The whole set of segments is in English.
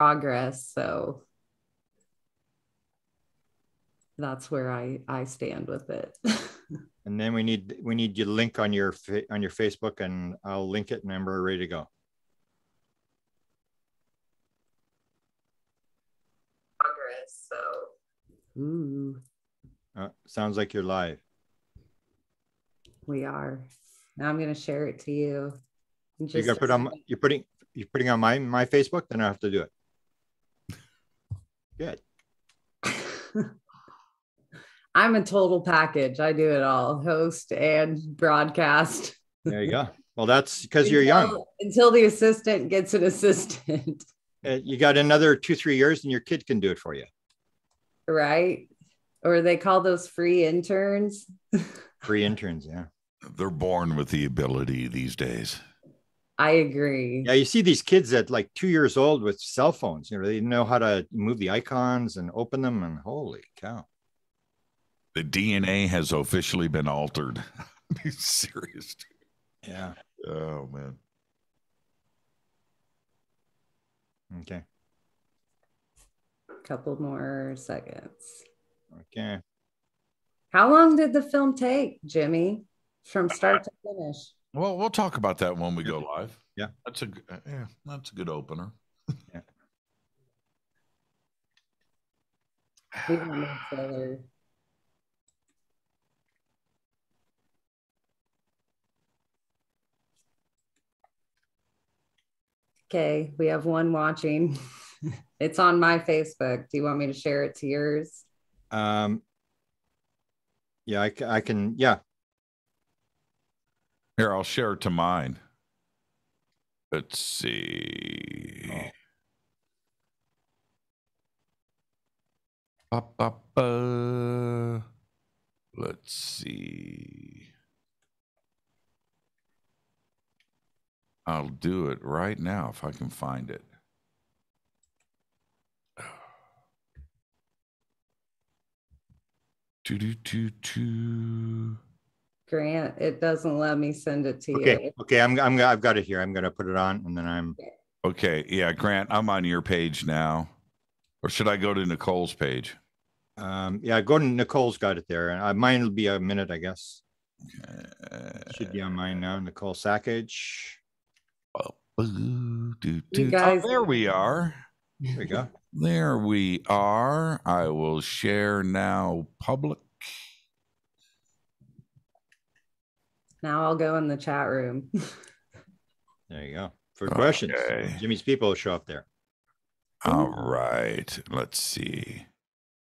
progress. So that's where I stand with it. And then we need you to link on your Facebook, and I'll link it, and we're ready to go. Progress. So, ooh. Sounds like you're live. We are. Now I'm going to share it to you. You got to put on. You're putting on my Facebook. Then I have to do it. Good. I'm a total package. I do it all, host and broadcast. There you go. Well, that's because you're young. Until the assistant gets an assistant. You got another 2-3 years and your kid can do it for you. Right. Or they call those free interns. Free interns, yeah. They're born with the ability these days. I agree. Yeah, you see these kids at like 2 years old with cell phones. You know, they know how to move the icons and open them, and holy cow. The DNA has officially been altered. Be serious. Yeah. Oh, man. Okay. Couple more seconds. Okay. How long did the film take, Jimmy, from start to finish? Well, we'll talk about that when we go live. Yeah. That's a good opener. Yeah. We don't know further. Okay, we have one watching. It's on my Facebook. Do you want me to share it to yours? Yeah, I can. Yeah. Here, I'll share it to mine. Let's see. Let's see. I'll do it right now if I can find it. Grant, it doesn't let me send it to you. Okay, I've got it here. I'm gonna put it on, and then I'm okay. Yeah, Grant, I'm on your page now, or should I go to Nicole's page? Yeah, go to Nicole's. Got it there. Mine will be a minute, I guess. Should be on mine now. Nicole Sackage. Oh, there we are. There we go. There we are. I will share now public. Now I'll go in the chat room. There you go. For questions, Jimmy's people will show up there. All right. Let's see.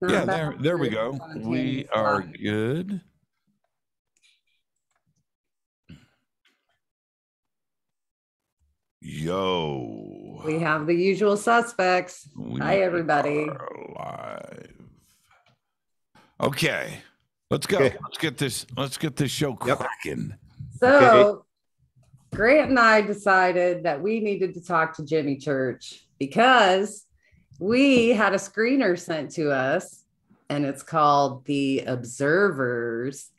Yeah, there we go. We are good. Yo. We have the usual suspects. Hi, everybody. Live. Okay. Let's go. Okay. Let's get this show cracking. So Grant and I decided that we needed to talk to Jimmy Church because we had a screener sent to us, and it's called The Observers.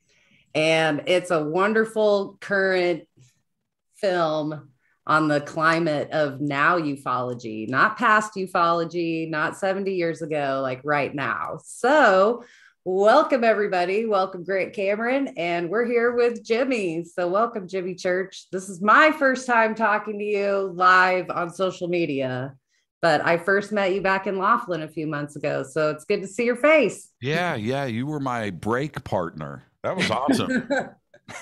And it's a wonderful current film on the climate of now ufology, not past ufology, not 70 years ago, like right now. So welcome, everybody. Welcome, Grant Cameron. And we're here with Jimmy. So welcome, Jimmy Church. This is my first time talking to you live on social media, but I first met you back in Laughlin a few months ago. So it's good to see your face. Yeah. You were my break partner. That was awesome.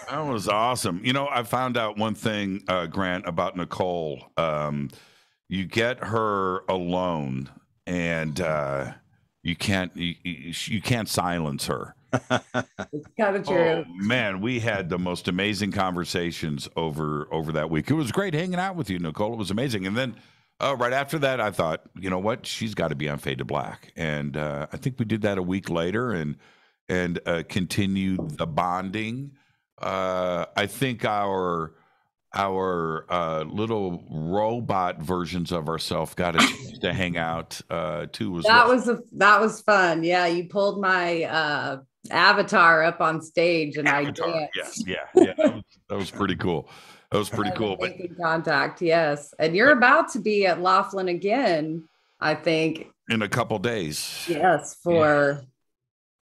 That was awesome. You know, I found out one thing, Grant, about Nicole. You get her alone, and you can't silence her. It's kind of true. Oh, man, we had the most amazing conversations over that week. It was great hanging out with you, Nicole. It was amazing. And then right after that, I thought, you know what? She's got to be on Fade to Black. And I think we did that a week later and continued the bonding. I think our little robot versions of ourselves got a chance to hang out too. That was fun. Yeah, you pulled my avatar up on stage, and I danced. Yeah. That was pretty cool. That was pretty cool. Making contact, yes. And you're about to be at Laughlin again I think. In a couple days. Yes, for.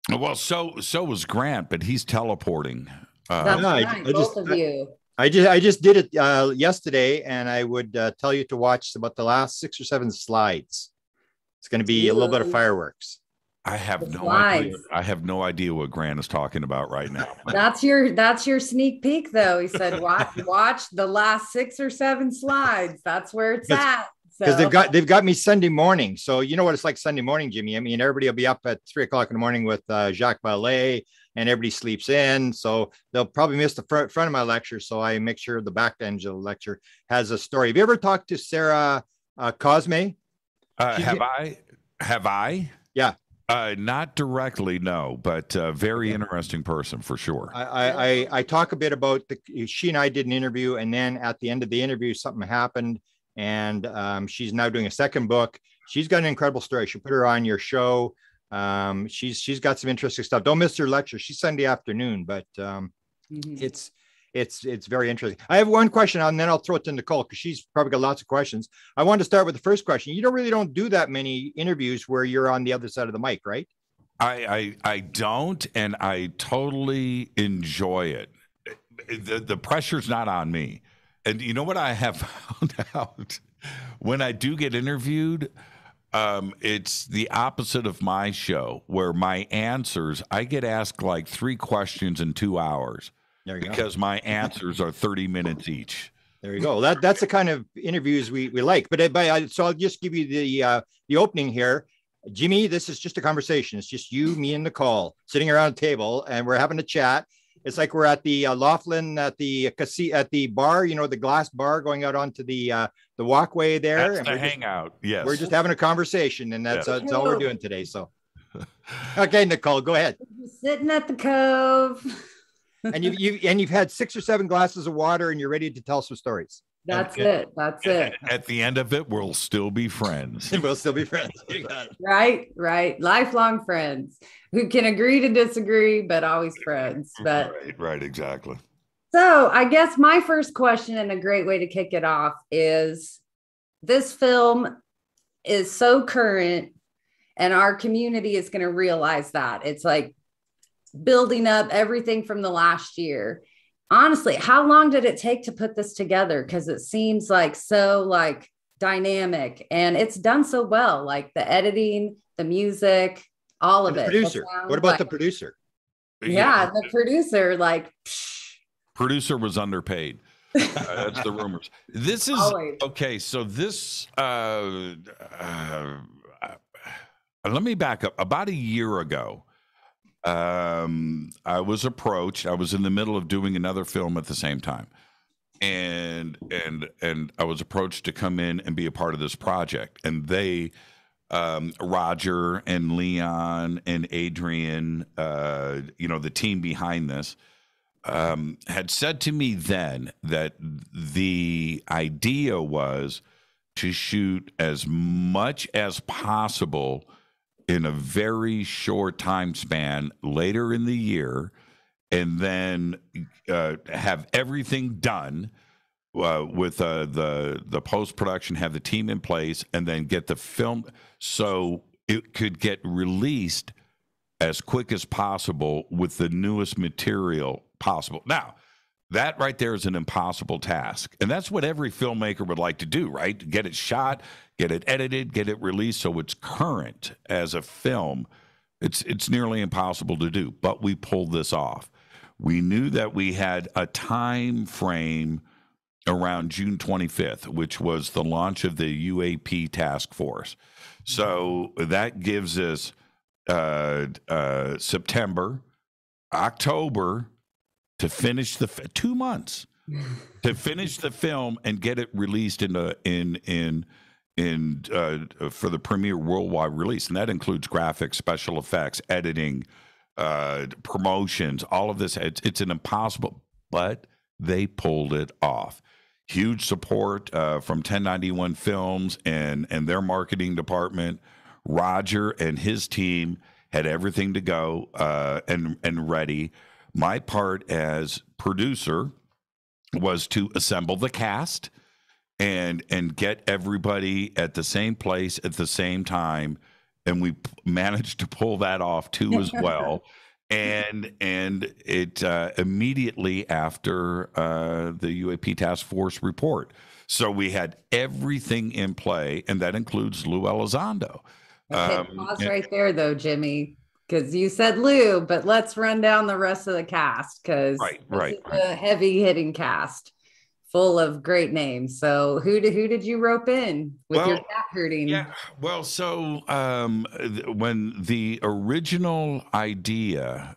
Yeah. Well, so was Grant, but he's teleporting. That's right, both of you. I just did it yesterday, and I would tell you to watch about the last 6 or 7 slides. It's going to be a little bit of fireworks. I have no idea. I have no idea what Grant is talking about right now. That's your sneak peek, though. He said, watch the last 6 or 7 slides. That's where it's at. Because they've got me Sunday morning. So you know what it's like Sunday morning, Jimmy. I mean, everybody will be up at 3 o'clock in the morning with Jacques Vallée, and everybody sleeps in. So they'll probably miss the front of my lecture. So I make sure the back end of the lecture has a story. Have you ever talked to Sarah Cosme? Have I? Yeah. Not directly, no, but very interesting person for sure. I talk a bit about she and I did an interview, and then at the end of the interview, something happened, and she's now doing a second book. She's got an incredible story. She put her on your show. She's got some interesting stuff. Don't miss her lecture. She's Sunday afternoon, but it's very interesting. I have one question, and then I'll throw it to Nicole because she's probably got lots of questions. I want to start with the first question. You don't do that many interviews where you're on the other side of the mic, right? I don't, and I totally enjoy it. The pressure's not on me. And you know what I have found out? When I do get interviewed, it's the opposite of my show, where my answers, I get asked like 3 questions in 2 hours. Because my answers are 30 minutes each. There you go. That's the kind of interviews we like. So I'll just give you the opening here. Jimmy, this is just a conversation. It's just you, me, and Nicole sitting around a table, and we're having a chat. It's like we're at the Laughlin at the bar, the glass bar going out onto the walkway there. That's the hangout. Yes, we're just having a conversation, and that's all we're doing today. So, okay, Nicole, go ahead. Sitting at the Cove. And you've had 6 or 7 glasses of water, and you're ready to tell some stories. That's it. At the end of it, we'll still be friends. We'll still be friends. Right. Lifelong friends who can agree to disagree, but always friends. But right, exactly. So I guess my first question, and a great way to kick it off, is this film is so current, and our community is going to realize that. It's like building up everything from the last year. Honestly, how long did it take to put this together? Because it seems like so like dynamic, and it's done so well, like the editing, the music, all of it. Producer. What about the producer? Yeah, the producer, like producer was underpaid. That's the rumors. This is okay. So this let me back up. About a year ago, I was approached. I was in the middle of doing another film at the same time, and I was approached to come in and be a part of this project. And they, Roger and Leon and Adrian, the team behind this, had said to me then that the idea was to shoot as much as possible in a very short time span later in the year, and then have everything done with the post-production, have the team in place, and then get the film so it could get released as quick as possible with the newest material possible. Now, that right there is an impossible task. And that's what every filmmaker would like to do, right? Get it shot, get it edited, get it released so it's current as a film. It's nearly impossible to do, but we pulled this off. We knew that we had a time frame around June 25th, which was the launch of the UAP task force. So that gives us September, October, to finish 2 months to finish the film and get it released for the premiere worldwide release, and that includes graphics, special effects, editing, promotions, all of this. It's an impossible, but they pulled it off. Huge support from 1091 Films and their marketing department. Roger and his team had everything to go and ready. My part as producer was to assemble the cast and get everybody at the same place at the same time, and we managed to pull that off too as well. And it immediately after the UAP Task Force report. So we had everything in play, and that includes Lou Elizondo. Okay, pause right there, though, Jimmy, because you said Lou, but let's run down the rest of the cast, because this is a heavy-hitting cast full of great names. So who did you rope in with your cat herding? Yeah, well, so when the original idea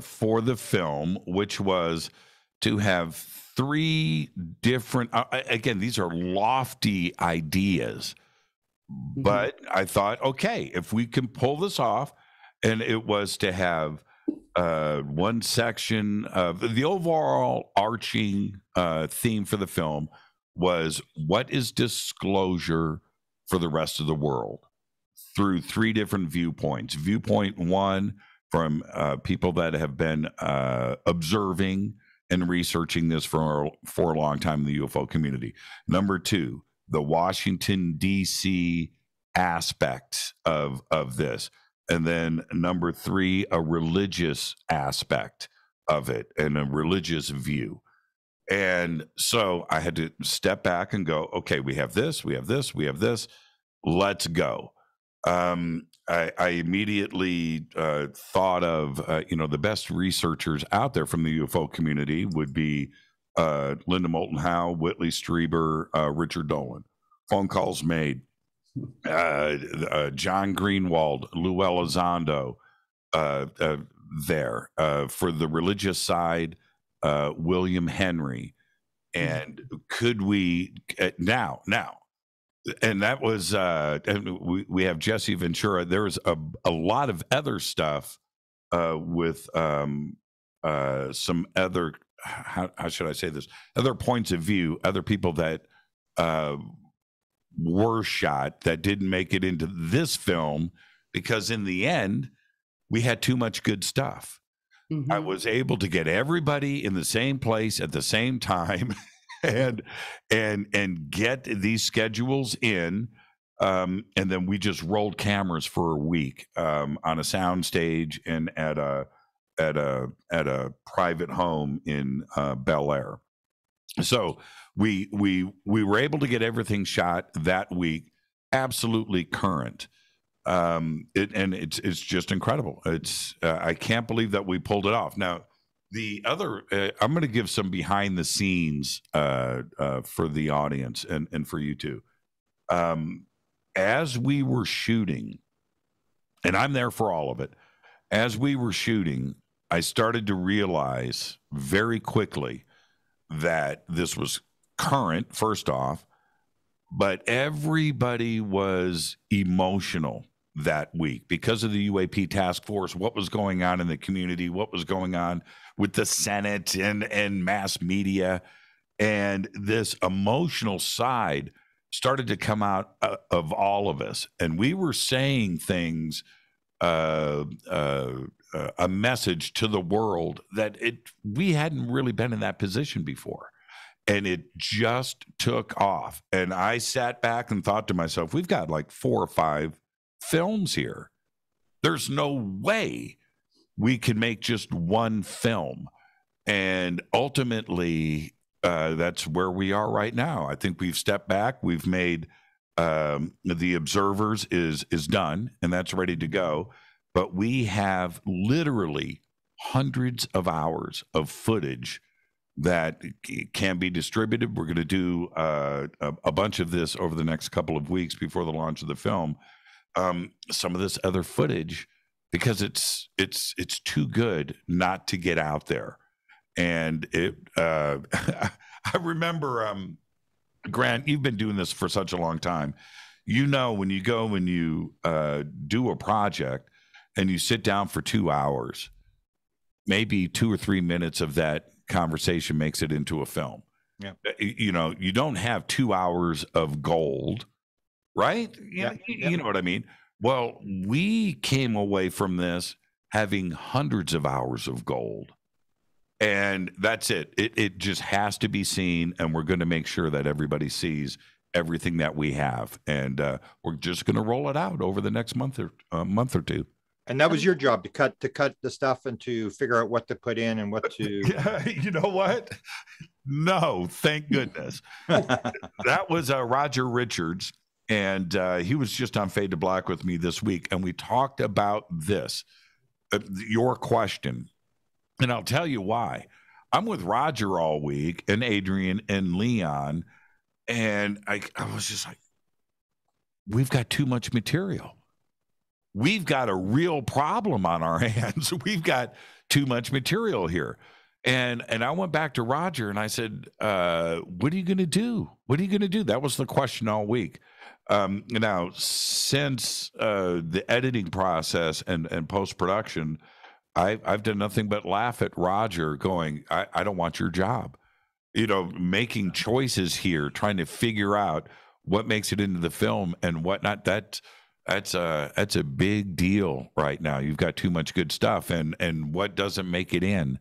for the film, which was to have 3 different, again, these are lofty ideas, but I thought, okay, if we can pull this off, and it was to have one section of the overall arching theme for the film was, what is disclosure for the rest of the world, through 3 different viewpoints. Viewpoint 1 from people that have been observing and researching this for a long time in the UFO community. Number 2, the Washington, D.C. aspect of this. And then number 3, a religious aspect of it and a religious view. And so I had to step back and go, okay, we have this, we have this, we have this. Let's go. I immediately thought of, the best researchers out there from the UFO community would be Linda Moulton Howe, Whitley Strieber, Richard Dolan. Phone calls made. John Greenwald, Lou Elizondo, there. For the religious side, William Henry. And could we now, and that was, and we have Jesse Ventura. There was a lot of other stuff with some other, how should I say this? Other points of view, other people that were shot that didn't make it into this film, because in the end, we had too much good stuff. I was able to get everybody in the same place at the same time and get these schedules in. And then we just rolled cameras for a week on a sound stage and at a private home in Bel Air. So we were able to get everything shot that week, absolutely current. It's just incredible. It's I can't believe that we pulled it off. Now, the other I'm going to give some behind the scenes for the audience and for you too. As we were shooting, and I'm there for all of it. As we were shooting, I started to realize very quickly that this was current, first off, but everybody was emotional that week because of the UAP task force, what was going on in the community, what was going on with the Senate and mass media. And this emotional side started to come out of all of us. And we were saying things, a message to the world that we hadn't really been in that position before. And it just took off. And I sat back and thought to myself, we've got like 4 or 5 films here. There's no way we can make just one film. And ultimately, that's where we are right now. I think we've stepped back. We've made The Observers is done, and that's ready to go. But we have literally hundreds of hours of footage that can be distributed. We're going to do a bunch of this over the next couple of weeks before the launch of the film. Some of this other footage, because it's too good not to get out there. And I remember, Grant, you've been doing this for such a long time. You know, when you go and you do a project and you sit down for 2 hours, maybe 2 or 3 minutes of that conversation makes it into a film. Yeah. You know, you don't have 2 hours of gold, right? You know what I mean? Well, we came away from this having hundreds of hours of gold. And that's it. It just has to be seen, and we're going to make sure that everybody sees everything that we have, and we're just going to roll it out over the next month or two. And that was your job, to cut the stuff and to figure out what to put in and what to. Yeah, you know what? No, thank goodness. That was Roger Richards, and he was just on Fade to Black with me this week, and we talked about this, your question. And I'll tell you why. I'm with Roger all week, and Adrian and Leon, and I was just like, we've got too much material. We've got a real problem on our hands. We've got too much material here. And I went back to Roger and I said, what are you going to do? What are you going to do? That was the question all week. Now, since the editing process and post-production, I've done nothing but laugh at Roger going, I don't want your job. You know, making choices here, trying to figure out what makes it into the film and whatnot. That's a big deal right now. You've got too much good stuff, and what doesn't make it in.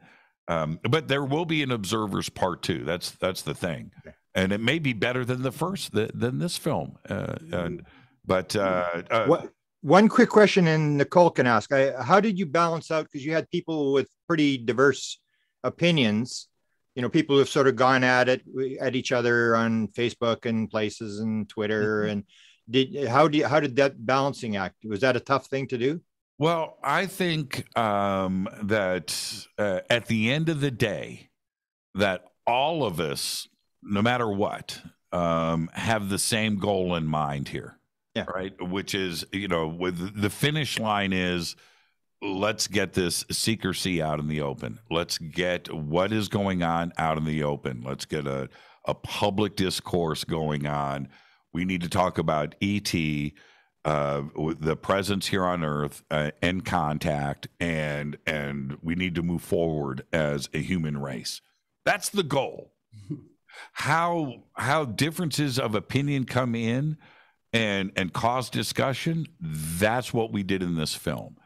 But there will be an Observers Part 2. That's the thing, and it may be better than than this film. One quick question, and Nicole can ask: how did you balance out? Because you had people with pretty diverse opinions. You know, people who have sort of gone at each other on Facebook and places and Twitter. And how did that balancing act? Was that a tough thing to do? Well, I think that at the end of the day, that all of us, no matter what, have the same goal in mind here. Yeah. Right. Which is, you know, with the finish line is, let's get this secrecy out in the open. Let's get what is going on out in the open. Let's get a public discourse going on. We need to talk about ET, the presence here on Earth, and contact, and we need to move forward as a human race. That's the goal. How differences of opinion come in and cause discussion, that's what we did in this film.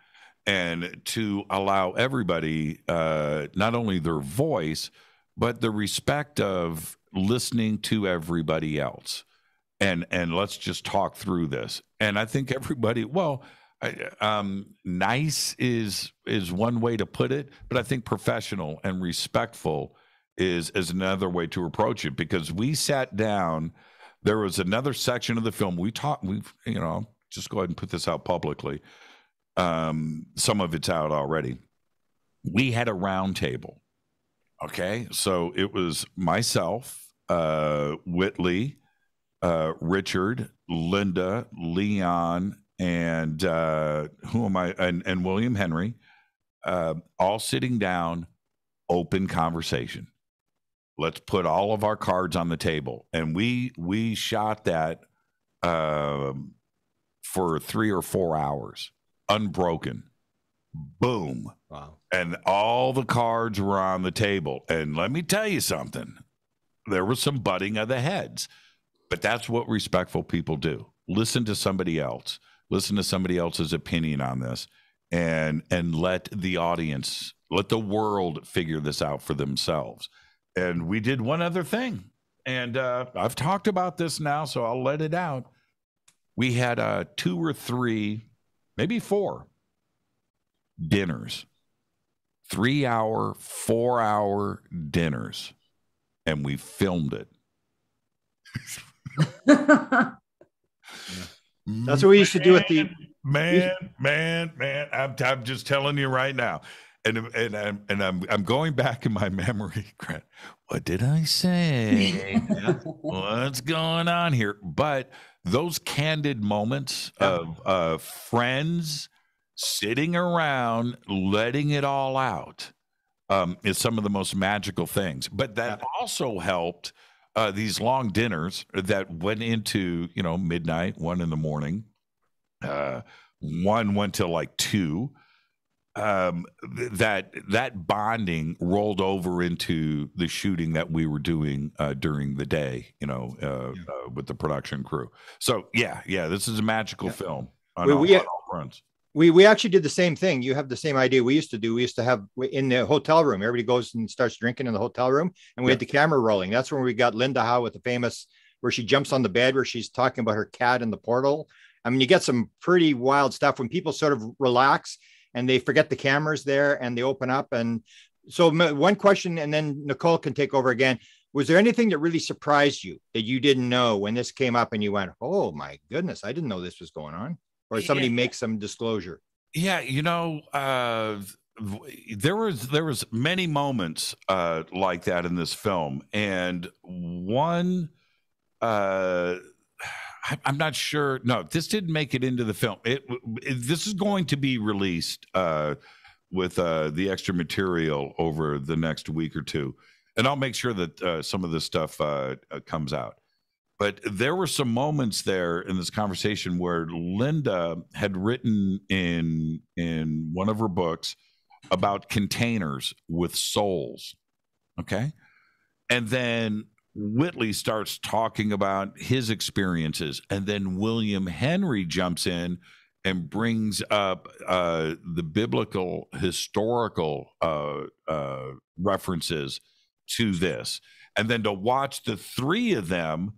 And to allow everybody not only their voice, but the respect of listening to everybody else. And let's just talk through this. And I think everybody, nice is one way to put it, but I think professional and respectful is another way to approach it, because we sat down. There was another section of the film just go ahead and put this out publicly. Some of it's out already. We had a round table. Okay. So it was myself, Whitley, Richard, Linda, Leon, and who am I? And William Henry, all sitting down, open conversation. Let's put all of our cards on the table. And we shot that for 3 or 4 hours, unbroken. Boom. Wow. And all the cards were on the table. And let me tell you something. There was some butting of the heads. But that's what respectful people do. Listen to somebody else. Listen to somebody else's opinion on this, and let the audience, let the world figure this out for themselves. And we did one other thing, and I've talked about this now, so I'll let it out. We had 2 or 3, maybe 4 dinners, 3-hour, 4-hour dinners, and we filmed it. That's what we used to do at the man. I'm just telling you right now, and I'm going back in my memory. What did I say? What's going on here? But those candid moments of friends sitting around, letting it all out, is some of the most magical things. But that also helped. These long dinners that went into, midnight, 1 a.m. One went till like 2. That bonding rolled over into the shooting that we were doing during the day, with the production crew. So yeah, this is a magical film on all fronts. We actually did the same thing. You have the same idea we used to have in the hotel room. Everybody goes and starts drinking in the hotel room, and we had the camera rolling. That's when we got Linda Howe with the famous where she jumps on the bed where she's talking about her cat in the portal. I mean, you get some pretty wild stuff when people sort of relax and they forget the camera's there and they open up. And so one question, and then Nicole can take over again. Was there anything that really surprised you that you didn't know when this came up and you went, oh my goodness, I didn't know this was going on? Or somebody makes some disclosure? Yeah, there was many moments like that in this film, and one I'm not sure. No, this didn't make it into the film. This is going to be released with the extra material over the next week or two, and I'll make sure that some of this stuff comes out. But there were some moments there in this conversation where Linda had written in one of her books about containers with souls. Okay. And then Whitley starts talking about his experiences. And then William Henry jumps in and brings up the biblical historical references to this. And then to watch the three of them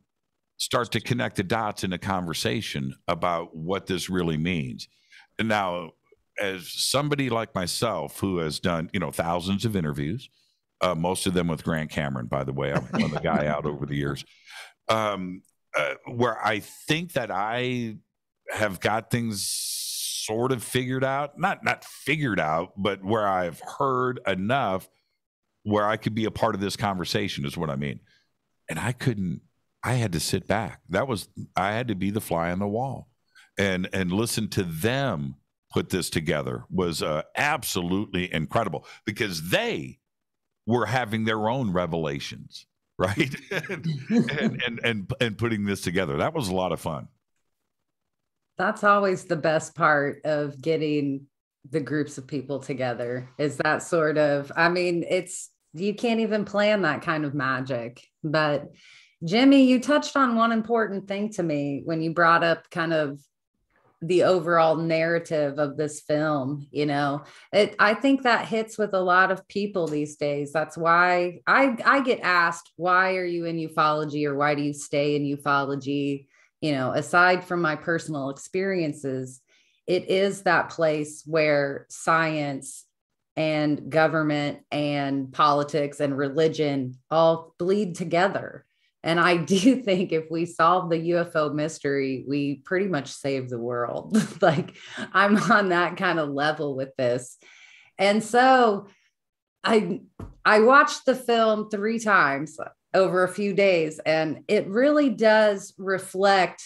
start to connect the dots in a conversation about what this really means. And now, as somebody like myself who has done, thousands of interviews, most of them with Grant Cameron, by the way, I'm the guy out over the years, where I think that I have got things sort of figured out, not figured out, but where I've heard enough where I could be a part of this conversation is what I mean. And I had to sit back. I had to be the fly on the wall and listen to them put this together was absolutely incredible because they were having their own revelations, right? and putting this together. That was a lot of fun. That's always the best part of getting the groups of people together is that sort of, you can't even plan that kind of magic, but Jimmy, you touched on one important thing to me when you brought up kind of the overall narrative of this film. I think that hits with a lot of people these days. That's why I get asked, why are you in ufology or why do you stay in ufology? Aside from my personal experiences, it is that place where science and government and politics and religion all bleed together. And I do think if we solve the UFO mystery, we pretty much save the world. Like I'm on that kind of level with this. And so I watched the film 3 times over a few days, and it really does reflect.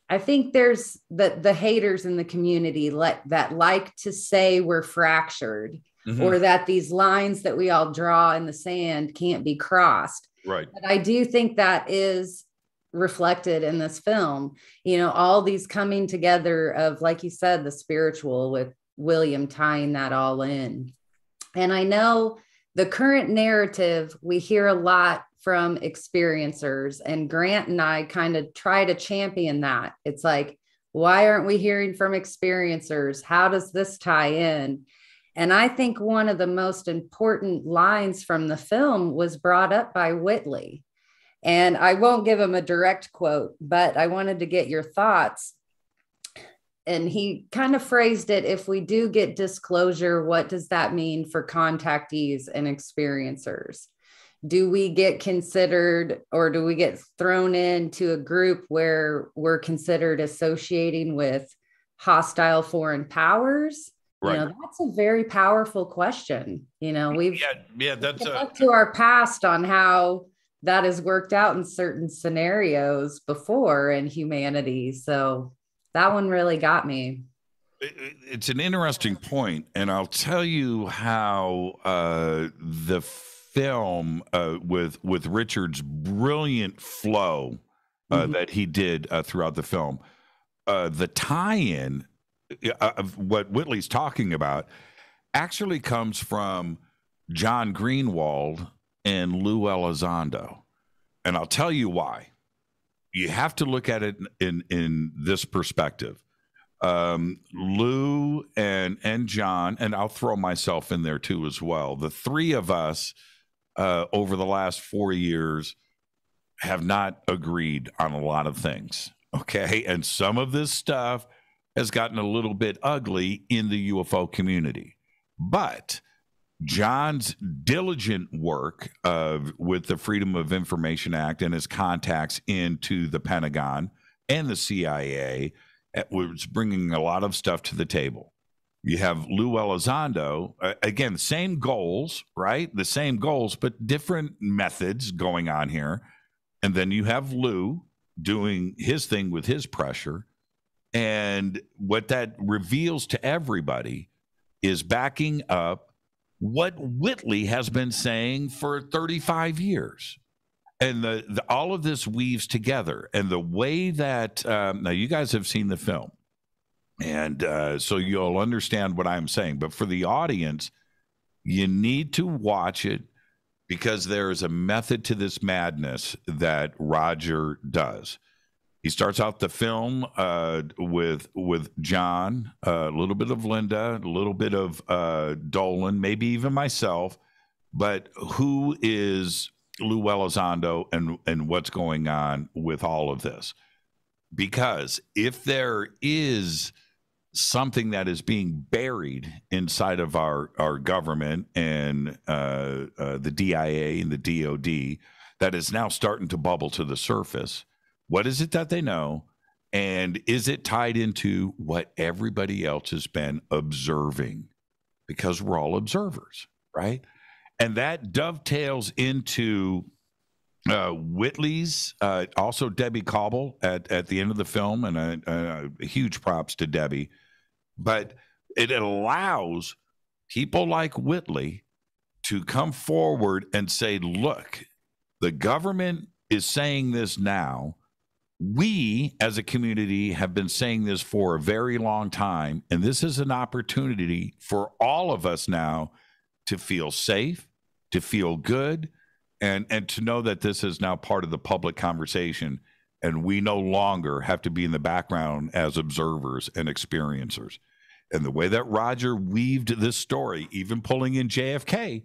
I think there's the haters in the community that like to say we're fractured or that these lines that we all draw in the sand can't be crossed. Right. But I do think that is reflected in this film, all these coming together of, like you said, the spiritual with William tying that all in. And I know the current narrative, we hear a lot from experiencers, and Grant and I kind of try to champion that. It's like, why aren't we hearing from experiencers? How does this tie in? And I think one of the most important lines from the film was brought up by Whitley. And I won't give him a direct quote, but I wanted to get your thoughts. And he kind of phrased it, if we do get disclosure, what does that mean for contactees and experiencers? Do we get considered, or do we get thrown into a group where we're considered associating with hostile foreign powers? Right. That's a very powerful question. We've that's looked to our past on how that has worked out in certain scenarios before in humanity. So that one really got me. It's an interesting point, and I'll tell you how the film with Richard's brilliant flow that he did throughout the film, the tie-in of what Whitley's talking about actually comes from John Greenwald and Lou Elizondo. And I'll tell you why. You have to look at it in this perspective. Lou and John, and I'll throw myself in there too as well. The three of us over the last 4 years have not agreed on a lot of things. Okay. And some of this stuff has gotten a little bit ugly in the UFO community. But John's diligent work with the Freedom of Information Act and his contacts into the Pentagon and the CIA was bringing a lot of stuff to the table. You have Lou Elizondo, again, same goals, right? The same goals, but different methods going on here. And then you have Lou doing his thing with his pressure. And what that reveals to everybody is backing up what Whitley has been saying for 35 years. And all of this weaves together. And the way that, now you guys have seen the film, and so you'll understand what I'm saying. But for the audience, you need to watch it, because there is a method to this madness that Roger does. He starts out the film with John, a little bit of Linda, a little bit of Dolan, maybe even myself. But who is Lou Elizondo and what's going on with all of this? Because if there is something that is being buried inside of our government and the DIA and the DOD that is now starting to bubble to the surface, what is it that they know? And is it tied into what everybody else has been observing? Because we're all observers, right? And that dovetails into Whitley's, also Debbie Cobble at the end of the film, and huge props to Debbie. But it allows people like Whitley to come forward and say, look, the government is saying this now. We, as a community, have been saying this for a very long time, and this is an opportunity for all of us now to feel safe, to feel good, and to know that this is now part of the public conversation, and we no longer have to be in the background as observers and experiencers. And the way that Roger weaved this story, even pulling in JFK,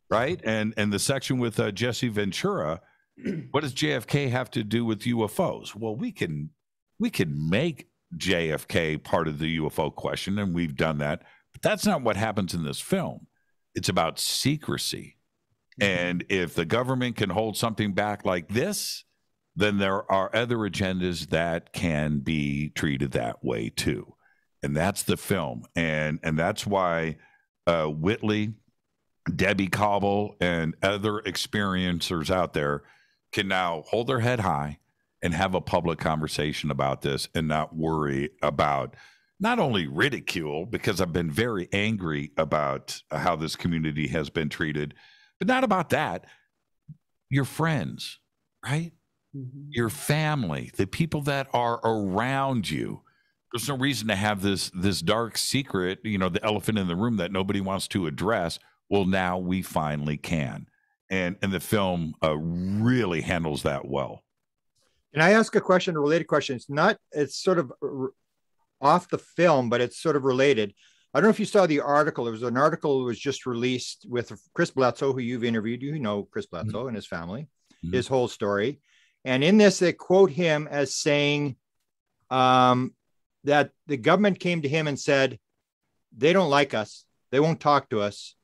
right, and the section with Jesse Ventura, what does JFK have to do with UFOs? Well, we can make JFK part of the UFO question, and we've done that. But that's not what happens in this film. It's about secrecy. And if the government can hold something back like this, then there are other agendas that can be treated that way too. And that's the film. And that's why Whitley, Debbie Cobble, and other experiencers out there can now hold their head high and have a public conversation about this and not worry about not only ridicule, because I've been very angry about how this community has been treated, but not about that. Your friends, right? Mm-hmm. Your family, the people that are around you. There's no reason to have this dark secret, the elephant in the room that nobody wants to address. Well, now we finally can. And the film really handles that well. Can I ask a question, a related question? It's sort of off the film, but it's sort of related. I don't know if you saw the article. There was an article that was just released with Chris Bledsoe, who you've interviewed. You know Chris Bledsoe mm-hmm. and his family, mm-hmm. his whole story. And in this, they quote him as saying that the government came to him and said, they don't like us. They won't talk to us.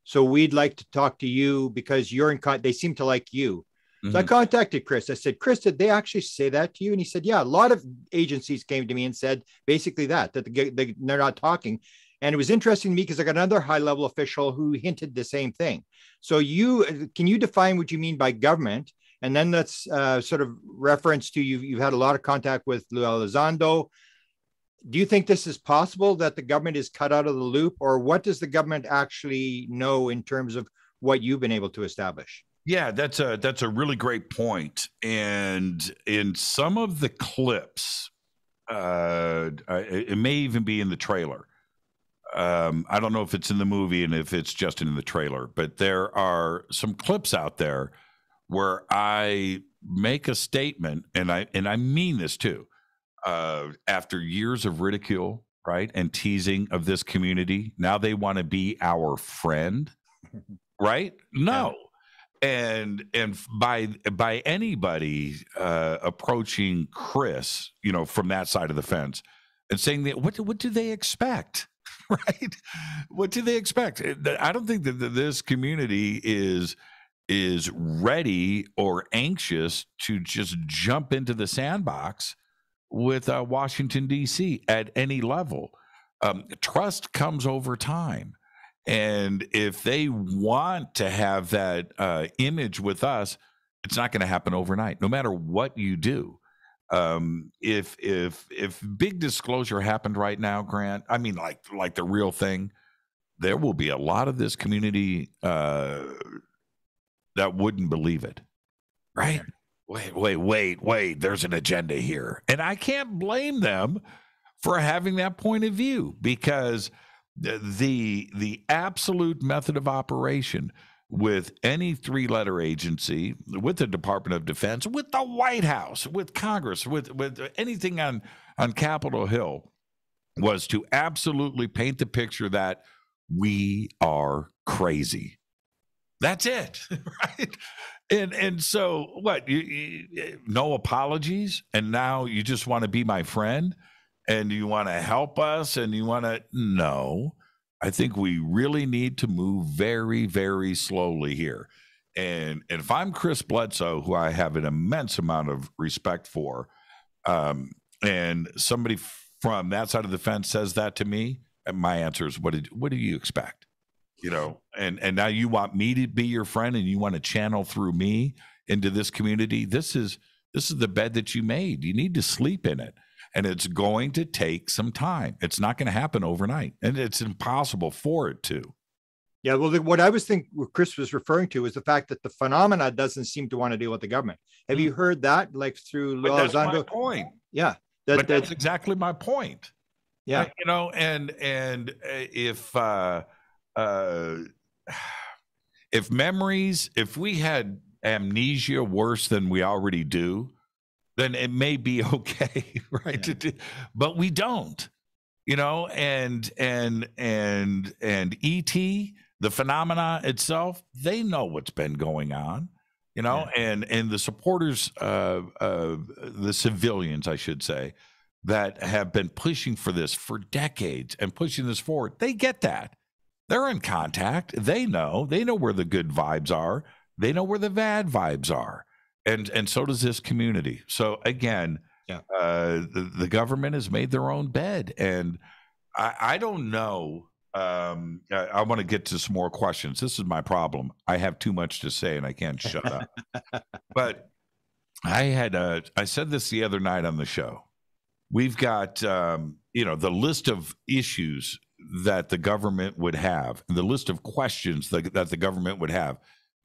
So we'd like to talk to you because you're they seem to like you. Mm-hmm. So I contacted Chris. I said, Chris, did they actually say that to you? And he said, yeah, a lot of agencies came to me and said basically that they're not talking. And it was interesting to me because I got another high-level official who hinted the same thing. So can you define what you mean by government? And then let's sort of reference to you've had a lot of contact with Lou Elizondo. Do you think this is possible, that the government is cut out of the loop, or what does the government actually know in terms of what you've been able to establish? Yeah, that's a really great point. And in some of the clips, it may even be in the trailer. I don't know if it's in the movie and if it's just in the trailer, but there are some clips out there where I make a statement, and I mean this too. after years of ridicule, right, and teasing of this community, now they want to be our friend, right? No. And by anybody approaching Chris, from that side of the fence and saying that, what do they expect? Right? What do they expect? I don't think that this community is ready or anxious to just jump into the sandbox with Washington, D.C. at any level. Trust comes over time. And if they want to have that image with us, it's not going to happen overnight, no matter what you do. If big disclosure happened right now, Grant, I mean, like the real thing, there will be a lot of this community that wouldn't believe it, right? Wait, there's an agenda here. And I can't blame them for having that point of view, because the absolute method of operation with any three-letter agency, with the Department of Defense, with the White House, with Congress, with anything on Capitol Hill, was to absolutely paint the picture that we are crazy. That's it, right? And so what? You no apologies, and now you just want to be my friend, and you want to help us, and you want to no. I think we really need to move very, very slowly here. And if I'm Chris Bledsoe, who I have an immense amount of respect for, and somebody from that side of the fence says that to me, and my answer is, what do you expect? And now you want me to be your friend, and you want to channel through me into this community. This is the bed that you made. You need to sleep in it. And it's going to take some time. It's not going to happen overnight. And it's impossible for it to. Yeah, well, what I was thinking, what Chris was referring to is the fact that the phenomena doesn't seem to want to deal with the government. Have you heard that, like through That's my point. Yeah, that's exactly my point. Yeah, and if we had amnesia worse than we already do, then it may be okay, right? Yeah. But we don't, and ET, the phenomena itself, they know what's been going on, and the supporters, the civilians, I should say, that have been pushing for this for decades and pushing this forward, they get that. They're in contact. They know where the good vibes are. They know where the bad vibes are. And so does this community. So again, the government has made their own bed, and I don't know. I want to get to some more questions. This is my problem. I have too much to say, and I can't shut up. But I said this the other night on the show. We've got the list of issues that the government would have, and the list of questions that the government would have.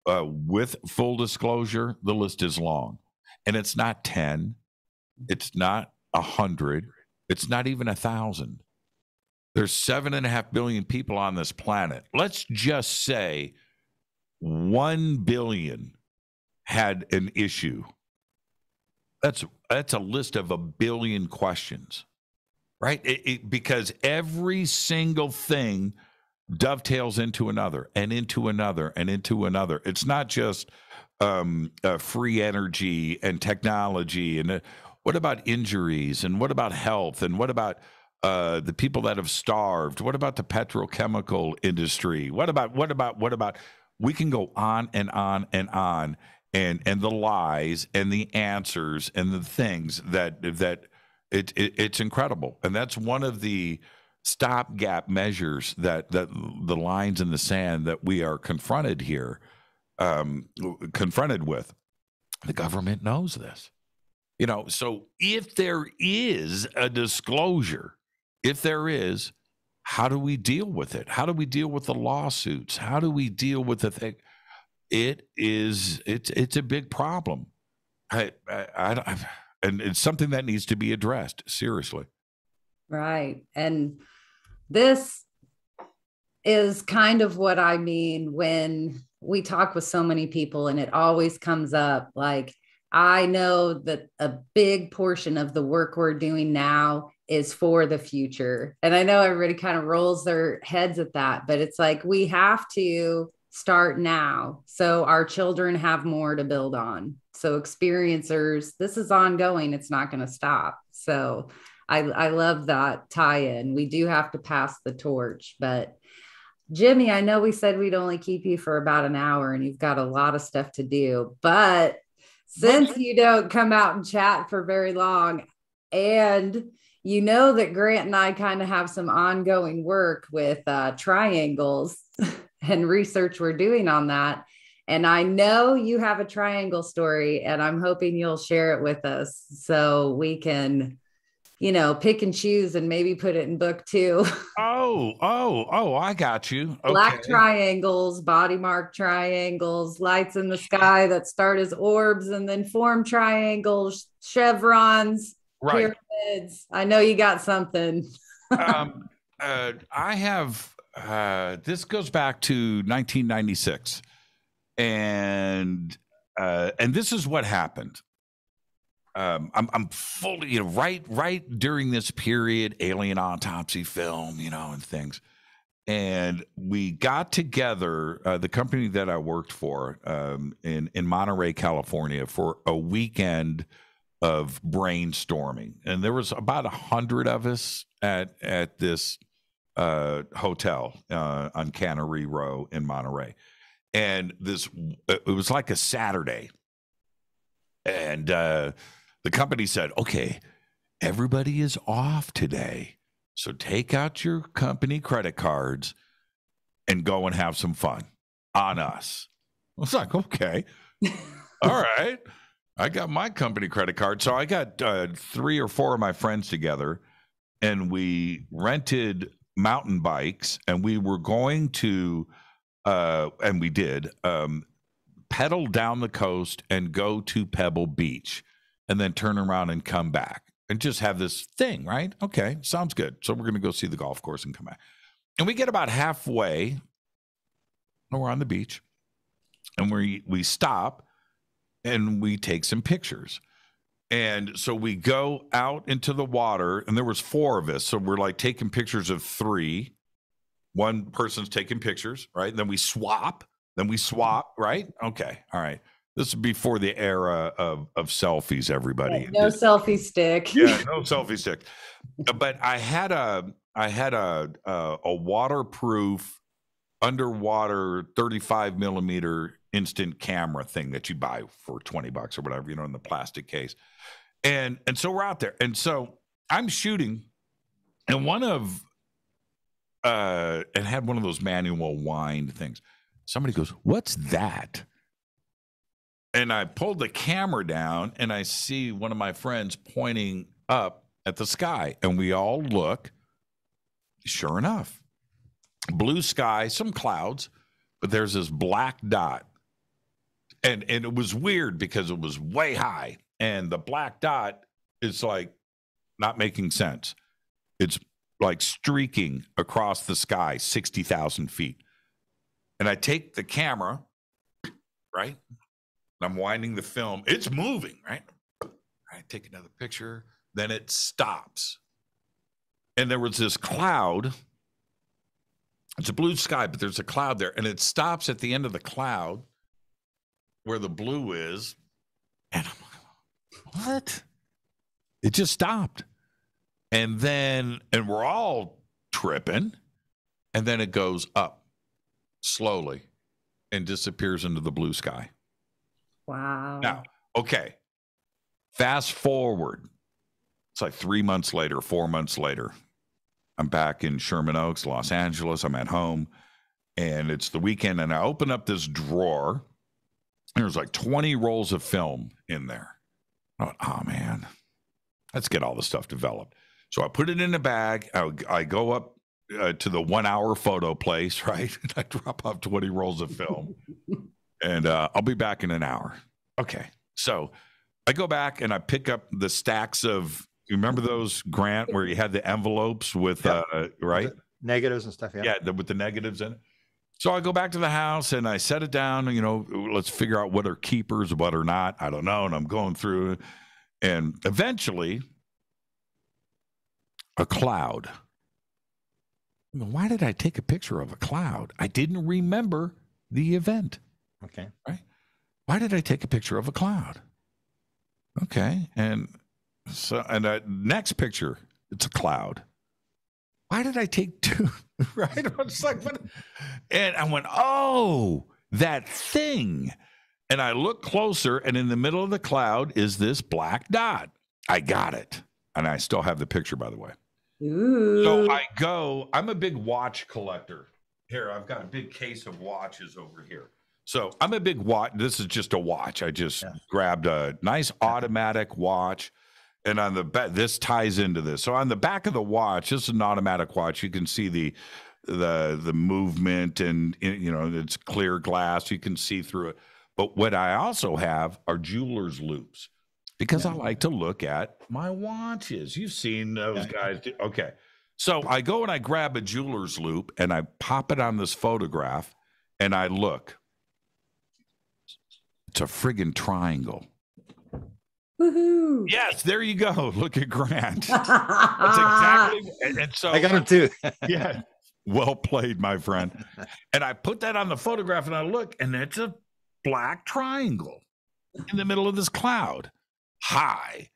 With full disclosure, the list is long, and it's not 10, it's not 100, it's not even 1,000. There's 7.5 billion people on this planet. Let's just say 1 billion had an issue. That's a list of 1 billion questions, right? Because every single thing dovetails into another and into another and into another. It's not just free energy and technology, and what about injuries, and what about health, and what about the people that have starved? What about the petrochemical industry? What about? We can go on and on and on, and the lies and the answers and the things that it's incredible, and that's one of the stopgap measures that the lines in the sand that we are confronted with. The government knows this, so if there is a disclosure, how do we deal with it? How do we deal with the lawsuits? How do we deal with the thing? It's a big problem. And it's something that needs to be addressed seriously. Right. And this is kind of what I mean when we talk with so many people, and it always comes up like, I know that a big portion of the work we're doing now is for the future. And I know everybody kind of rolls their heads at that, but it's like we have to start now so our children have more to build on. So experiencers, this is ongoing, it's not going to stop. So I love that tie-in. We do have to pass the torch. But Jimmy, I know we said we'd only keep you for about an hour and you've got a lot of stuff to do, but since you don't come out and chat for very long, and you know that Grant and I kind of have some ongoing work with triangles and research we're doing on that. And I know you have a triangle story, and I'm hoping you'll share it with us so we can, pick and choose and maybe put it in book 2. I got you. Okay. Black triangles, body mark triangles, lights in the sky that start as orbs and then form triangles, chevrons, right. Pyramids. I know you got something. I have, this goes back to 1996. And this is what happened. I'm fully, right during this period, alien autopsy film, and things. And we got together, the company that I worked for in Monterey, California, for a weekend of brainstorming. And there was about 100 of us at this hotel on Cannery Row in Monterey. And it was like a Saturday. And the company said, okay, everybody is off today. So take out your company credit cards and go and have some fun on us. I was like, okay, all right. I got my company credit card. So I got 3 or 4 of my friends together, and we rented mountain bikes, and we were going to, and we did, pedal down the coast and go to Pebble Beach and then turn around and come back and just have this thing, right? Okay, sounds good. So we're going to go see the golf course and come back. And we get about halfway, and we're on the beach, and we stop and we take some pictures. And so we go out into the water, and there was 4 of us. So we're like taking pictures of 3. One person's taking pictures, right? And then we swap. Right? Okay. All right. This is before the era of selfies, everybody. No selfie stick. Yeah, no selfie stick. But I had a waterproof underwater 35 millimeter instant camera thing that you buy for $20 or whatever, in the plastic case. And so we're out there. And so I'm shooting, and it had one of those manual wind things. Somebody goes, "What's that?" And I pulled the camera down, and I see one of my friends pointing up at the sky, and we all look. Sure enough, blue sky, some clouds, but there's this black dot. And it was weird because it was way high, and the black dot is like not making sense. It's like streaking across the sky 60,000 feet. And I take the camera, right? And I'm winding the film. It's moving, right? I take another picture. Then it stops. And there was this cloud. It's a blue sky, but there's a cloud there. And it stops at the end of the cloud where the blue is. And I'm like, what? It just stopped. And we're all tripping. And then it goes up slowly and disappears into the blue sky. Wow. Now, okay. Fast forward. It's like 3 months later, 4 months later. I'm back in Sherman Oaks, Los Angeles. I'm at home, and it's the weekend, and I open up this drawer. There's like 20 rolls of film in there. I thought, oh, man, let's get all this stuff developed. So I put it in a bag. I go up to the 1 hour photo place, right? And I drop off 20 rolls of film, and I'll be back in an hour. Okay. So I go back and I pick up the stacks of, you remember those, Grant, where you had the envelopes with, right? Negatives and stuff. Yeah. Yeah. With the negatives in it. So I go back to the house and I set it down. Let's figure out what are keepers, what are not. I don't know. And I'm going through, and eventually, a cloud. Why did I take a picture of a cloud? I didn't remember the event. Okay. Right? Why did I take a picture of a cloud? Okay. And so, next picture, it's a cloud. Why did I take two? Right? I was like, what? And I went, oh, that thing. And I look closer, and in the middle of the cloud is this black dot. I got it. And I still have the picture, by the way. Ooh. So I'm a big watch collector. Here, I've got a big case of watches over here. So I'm a big watch. This is just a watch. I just grabbed a nice automatic watch. And on the back, this ties into this. So on the back of the watch, this is an automatic watch. You can see the movement, and it's clear glass. You can see through it. But what I also have are jeweler's loops, because I like to look at my watches. You've seen those guys. Okay. So I go and I grab a jeweler's loop and I pop it on this photograph and I look. It's a friggin' triangle. Woohoo. Yes, there you go. Look at Grant. That's exactly. And so I got him too. Yeah. Well played, my friend. And I put that on the photograph and I look, and it's a black triangle in the middle of this cloud. High.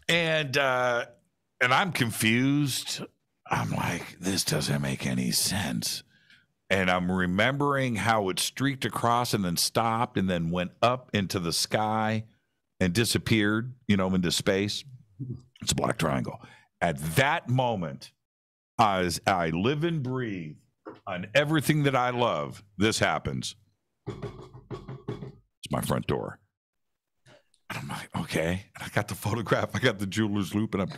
And I'm confused. I'm like, this doesn't make any sense. And I'm remembering how it streaked across and then stopped and then went up into the sky and disappeared, into space. It's a black triangle. At that moment, as I live and breathe on everything that I love, this happens. It's my front door. And I'm like, okay. And I got the photograph. I got the jeweler's loop. And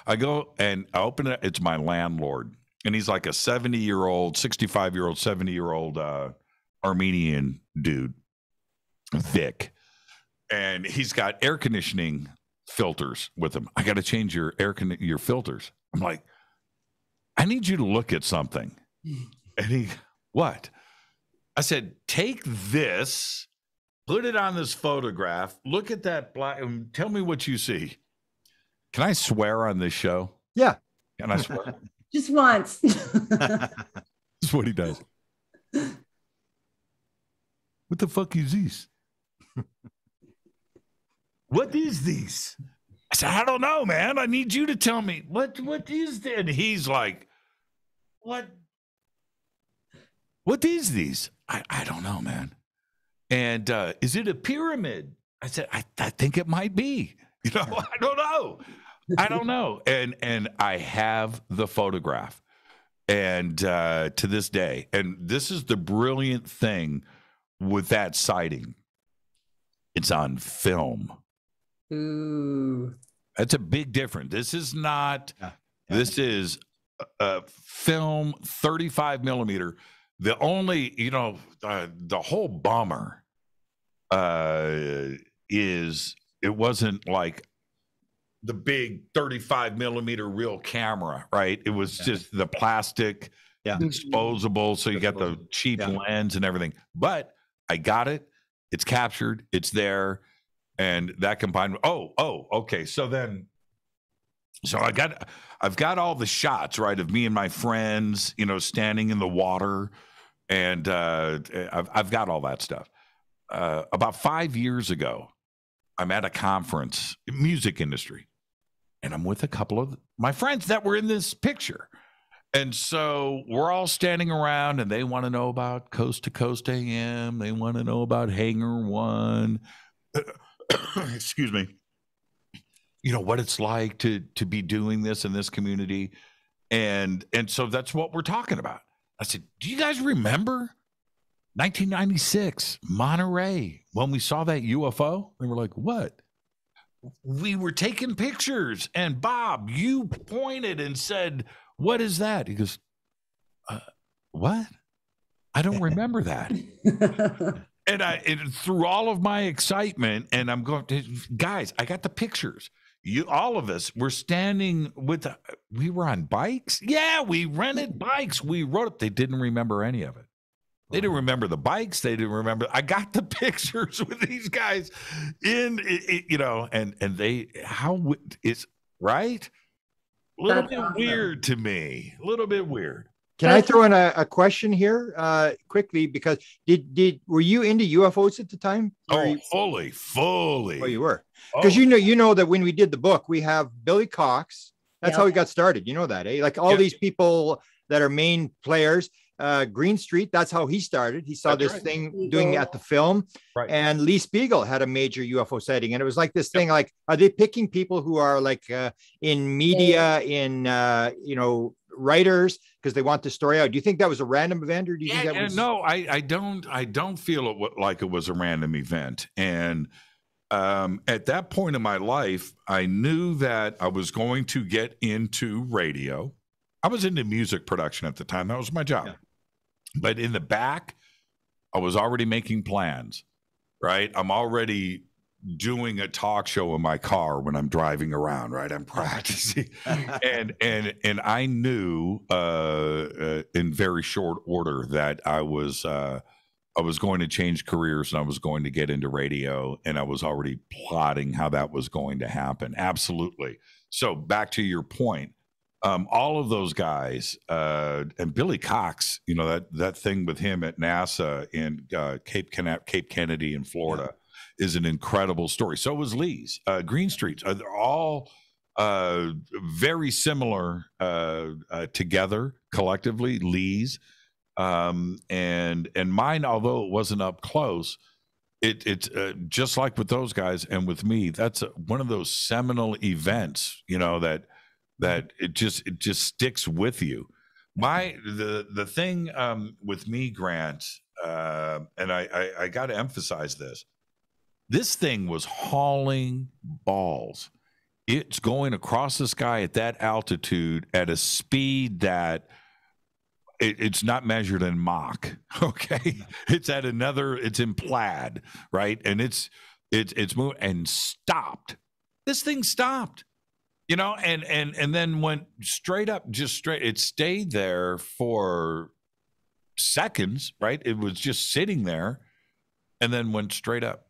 I go and I open it. It's my landlord. And he's like a 70-year-old, 65-year-old, 70-year-old Armenian dude, Vic. And he's got air conditioning filters with him. I got to change your your filters. I'm like, I need you to look at something. And what? I said, take this, put it on this photograph, look at that black, and tell me what you see. Can I swear on this show? Yeah. Can I swear? Just once. That's what he does. What the fuck is this? What is this? I said, I don't know, man. I need you to tell me. What is that? And he's like, what is this? I don't know, man. And is it a pyramid? I said, I think it might be. I don't know. I don't know. And I have the photograph. And to this day, and this is the brilliant thing with that sighting. It's on film. Ooh. That's a big difference. This is not, this is film 35 millimeter. The only, the whole bummer is it wasn't like the big 35 millimeter real camera, right? It was just the plastic, disposable. So you got the cheap lens and everything. But I got it. It's captured. It's there. And that combined, okay. So I've got all the shots, right, of me and my friends, standing in the water, and I've got all that stuff. About 5 years ago, I'm at a conference, music industry, and I'm with a couple of my friends that were in this picture. And so we're all standing around, and they want to know about Coast to Coast AM. They want to know about Hangar One. Excuse me. What it's like to be doing this in this community. And so that's what we're talking about. I said, do you guys remember 1996, Monterey, when we saw that UFO? And we're like, what? We were taking pictures, and Bob, you pointed and said, what is that? He goes, what? I don't remember that. And through all of my excitement, and I'm going, guys, I got the pictures. All of us were standing we were on bikes. Yeah, we rented bikes. We rode it. They didn't remember any of it. They didn't remember the bikes. They didn't remember. I got the pictures with these guys in, you know, and they, how is right? A little bit weird to me. A little bit weird. Can I throw in a question here quickly? Because were you into UFOs at the time? Oh, fully. Oh, you were. Because you know that when we did the book, we have Billy Cox. That's how he got started. You know that, eh? Like all these people that are main players. Green Street, that's how he started. He saw this thing doing at the film. Right. And Lee Spiegel had a major UFO sighting. And it was like this thing, like, are they picking people who are like in media, in, you know, writers, because they want the story out? Do you think that was a random event, or do you think that was? No, I don't feel like it was a random event. And at that point in my life, I knew that I was going to get into radio. I was into music production at the time. That was my job. Yeah. But in the back, I was already making plans, right? I'm already doing a talk show in my car when I'm driving around, right? I'm practicing. and I knew in very short order that I was going to change careers and I was going to get into radio, and I was already plotting how that was going to happen. Absolutely. So back to your point. All of those guys, and Billy Cox, you know, that thing with him at NASA in Cape Kennedy in Florida is an incredible story. So was Lee's. Green Street. They're all very similar together collectively. Lee's and mine, although it wasn't up close, it's just like with those guys and with me. That's one of those seminal events, you know, that it just sticks with you. The thing with me, Grant, and I got to emphasize this thing was hauling balls. It's going across the sky at that altitude at a speed that it's not measured in Mach. Okay, it's in Plaid, right? And it's moving and stopped. This thing stopped. You know, and then went straight up, it stayed there for seconds, right? It was just sitting there and then went straight up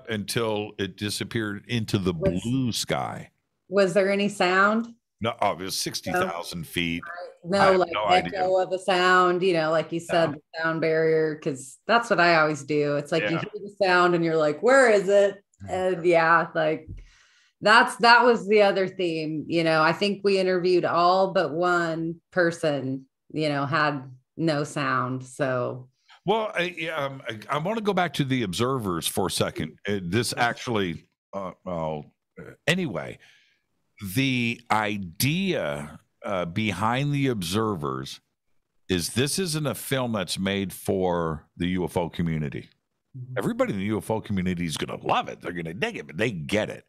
until it disappeared into the blue sky. Was there any sound? No, it was 60,000 feet. No, like echo of a sound, you know, like you said, the sound barrier, because that's what I always do. It's like you hear the sound and you're like, where is it? And like... That was the other theme, you know. I think we interviewed all but one person, you know, had no sound. So, well, I want to go back to the observers for a second. This actually, anyway, the idea behind the observers is this isn't a film that's made for the UFO community. Everybody in the UFO community is going to love it. They're going to dig it, but they get it.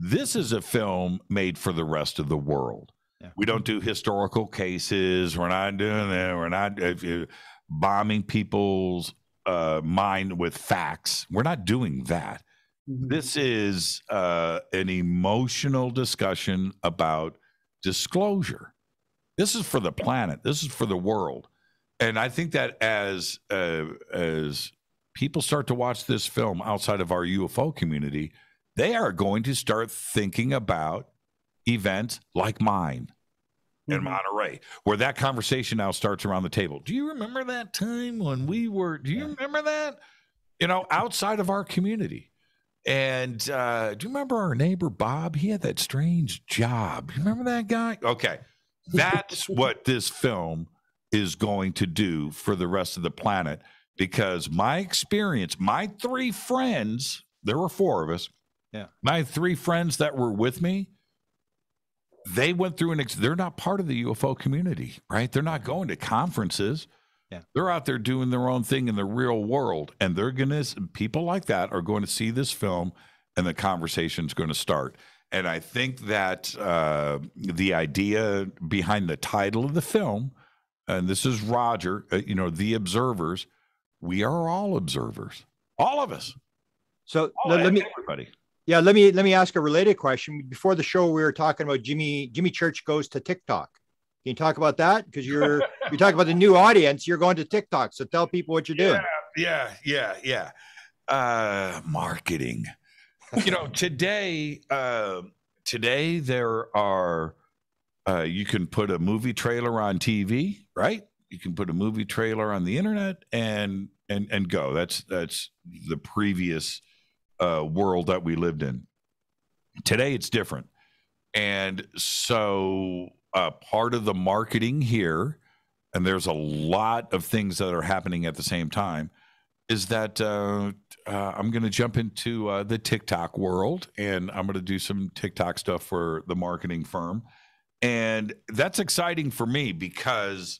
This is a film made for the rest of the world. Yeah. We don't do historical cases. We're not doing that. We're not bombing people's mind with facts. We're not doing that. Mm-hmm. This is an emotional discussion about disclosure. This is for the planet. This is for the world. And I think that as people start to watch this film outside of our UFO community, they are going to start thinking about events like mine in Monterey, where that conversation now starts around the table. Do you remember that time when do you remember that? You know, outside of our community. And do you remember our neighbor, Bob? He had that strange job. You remember that guy? Okay. That's what this film is going to do for the rest of the planet, because my experience, my 3 friends, there were 4 of us, my 3 friends that were with me, they went through they're not part of the UFO community, right? They're not going to conferences. Yeah. They're out there doing their own thing in the real world. And people like that are going to see this film and the conversation's going to start. And I think that the idea behind the title of the film, and this is Roger, The Observers, we are all observers, all of us. So everybody. Yeah, let me ask a related question. Before the show, we were talking about Jimmy Church goes to TikTok. Can you talk about that? Because you're talking about the new audience. You're going to TikTok, so tell people what you're doing. Yeah. Marketing. Today there are. You can put a movie trailer on TV, right? You can put a movie trailer on the internet and go. That's the previous world that we lived in. Today it's different, and so part of the marketing here, and there's a lot of things that are happening at the same time, is that I'm going to jump into the TikTok world, and I'm going to do some TikTok stuff for the marketing firm. And that's exciting for me because,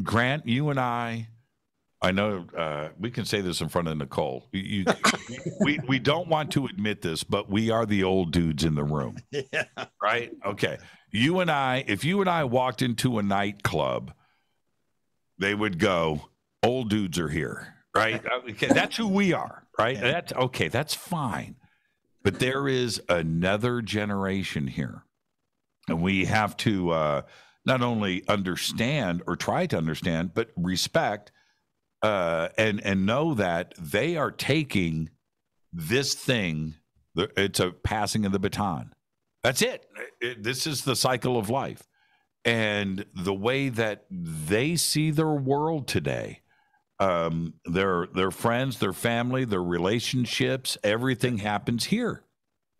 Grant, you and I know we can say this in front of Nicole. We don't want to admit this, but we are the old dudes in the room. Yeah. Right? Okay. If you and I walked into a nightclub, they would go, old dudes are here. Right? Okay, that's who we are. Right? Yeah. That's okay. That's fine. But there is another generation here, and we have to not only understand or try to understand, but respect and know that they are taking this thing. It's a passing of the baton. That's it. This is the cycle of life, and the way that they see their world today. Their friends, their family, their relationships, everything happens here.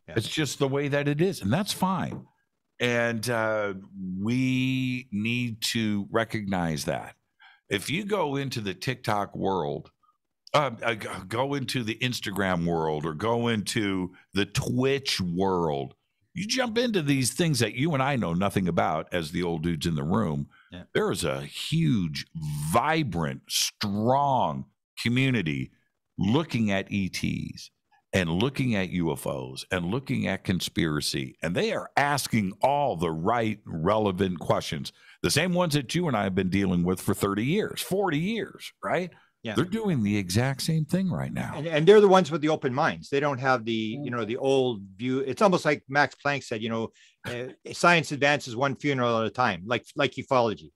Yeah. It's just the way that it is, and that's fine. And we need to recognize that. If you go into the TikTok world, go into the Instagram world, or go into the Twitch world, you jump into these things that you and I know nothing about as the old dudes in the room. Yeah. There is a huge, vibrant, strong community looking at ETs and looking at UFOs and looking at conspiracy. And they are asking all the right, relevant questions, the same ones that you and I have been dealing with for 30 years, 40 years, right? Yeah. They're doing the exact same thing right now. And they're the ones with the open minds. They don't have the, the old view. It's almost like Max Planck said, science advances one funeral at a time, like ufology.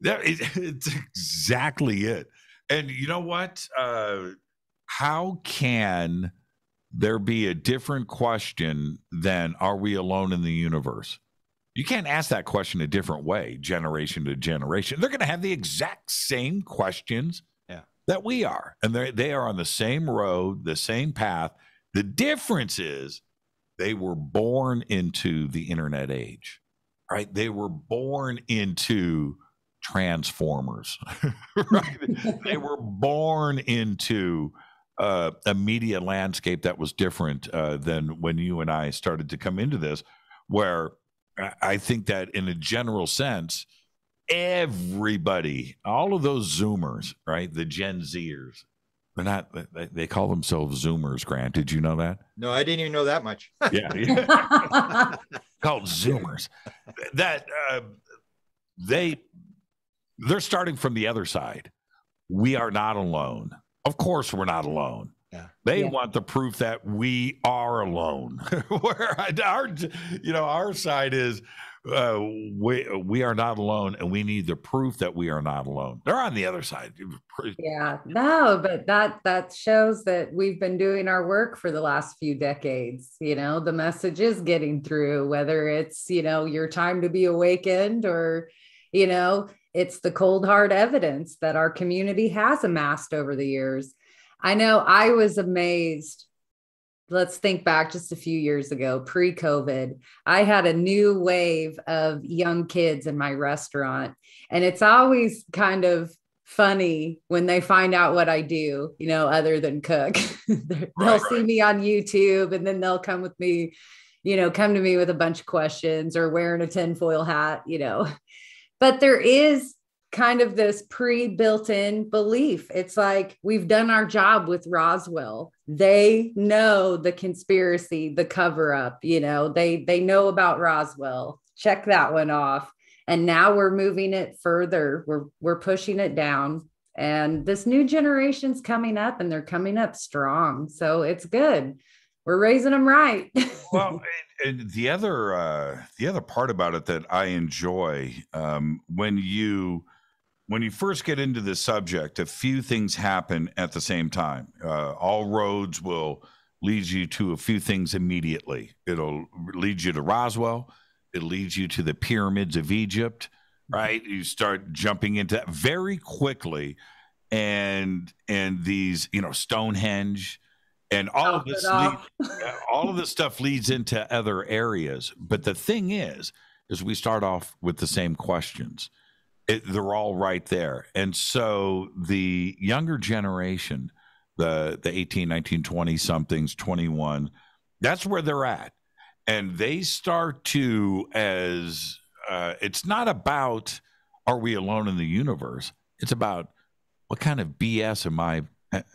It's exactly it. And you know what? How can there be a different question than, are we alone in the universe? You can't ask that question a different way, generation to generation. They're going to have the exact same questions that we are. And they are on the same road, the same path. The difference is they were born into the internet age, right? They were born into Transformers, right? They were born into a media landscape that was different than when you and I started to come into this, where I think that in a general sense, everybody, all of those Zoomers, right? The Gen Zers, they call themselves Zoomers, Grant. Did you know that? No, I didn't even know that much. Yeah. Called Zoomers. That they're starting from the other side. We are not alone. Of course, we're not alone. Yeah. They want the proof that we are alone. Where our side is, we are not alone, and we need the proof that we are not alone. They're on the other side. Yeah, no, but that shows that we've been doing our work for the last few decades. The message is getting through, whether it's, your time to be awakened, or, it's the cold hard evidence that our community has amassed over the years. I know I was amazed. Let's think back just a few years ago, pre-COVID. I had a new wave of young kids in my restaurant. And it's always kind of funny when they find out what I do, other than cook. They'll see me on YouTube, and then they'll come with me, come to me with a bunch of questions, or wearing a tinfoil hat, But there is kind of this pre-built-in belief. It's like, we've done our job with Roswell. They know the conspiracy, the cover-up, they know about Roswell. Check that one off. And now we're moving it further. We're pushing it down. And this new generation's coming up, and they're coming up strong. So it's good. we're raising them right. Well, and the other part about it that I enjoy, when you first get into this subject, a few things happen at the same time. All roads will lead you to a few things immediately. It'll lead you to Roswell. It leads you to the pyramids of Egypt, right? You start jumping into that very quickly, and these, Stonehenge, and all of this all of this stuff leads into other areas. But the thing is we start off with the same questions. They're all right there. And so the younger generation, the 18, 19, 20 somethings, 21, that's where they're at. And they start to, it's not about, are we alone in the universe? It's about, what kind of BS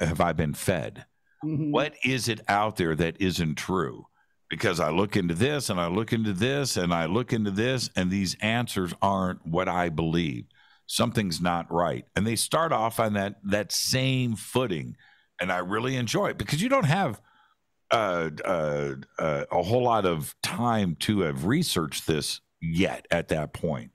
have I been fed? Mm-hmm. What is it out there that isn't true? Because I look into this and I look into this and I look into this, and these answers aren't what I believe. Something's not right. And they start off on that same footing. And I really enjoy it, because you don't have a whole lot of time to have researched this yet at that point,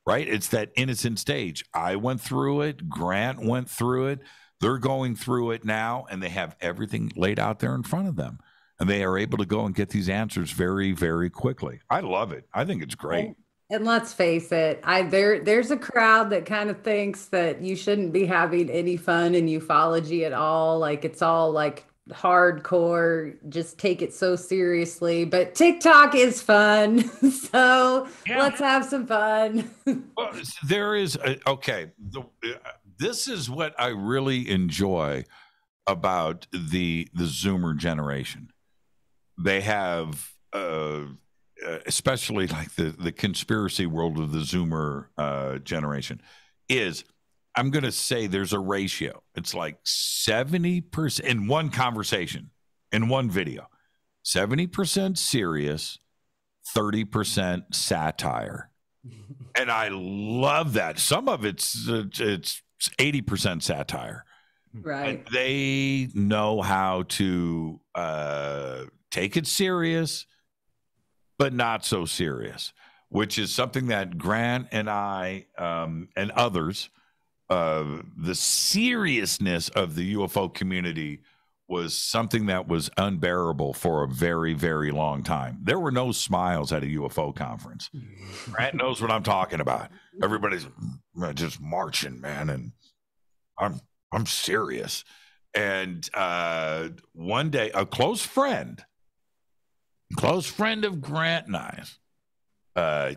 right? It's that innocent stage. I went through it. Grant went through it. They're going through it now, and they have everything laid out there in front of them. And they are able to go and get these answers very, very quickly. I love it. I think it's great. And let's face it, there's a crowd that kind of thinks that you shouldn't be having any fun in ufology at all. Like, it's all like hardcore, just take it so seriously. But TikTok is fun. So let's have some fun. Well, there is, this is what I really enjoy about the Zoomer generation. They have, especially like the conspiracy world of the Zoomer generation, is, I'm going to say there's a ratio. It's like 70% in one conversation, in one video, 70% serious, 30% satire. And I love that. Some of it's 80% satire. Right. And they know how to take it serious, but not so serious, which is something that Grant and I and others, the seriousness of the UFO community was something that was unbearable for a very, very long time. There were no smiles at a UFO conference. Grant knows what I'm talking about. Everybody's just marching, man, and I'm serious. And one day, a close friend of Grant and I's,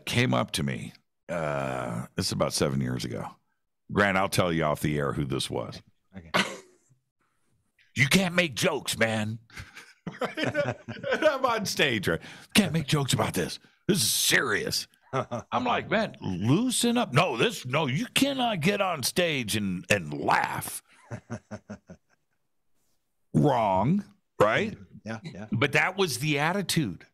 came up to me. This is about 7 years ago. Grant, I'll tell you off the air who this was. Okay. You can't make jokes, man. I'm on stage, right? Can't make jokes about this. This is serious. I'm like, man, loosen up. No, you cannot get on stage and laugh. Wrong, right? Yeah. But that was the attitude.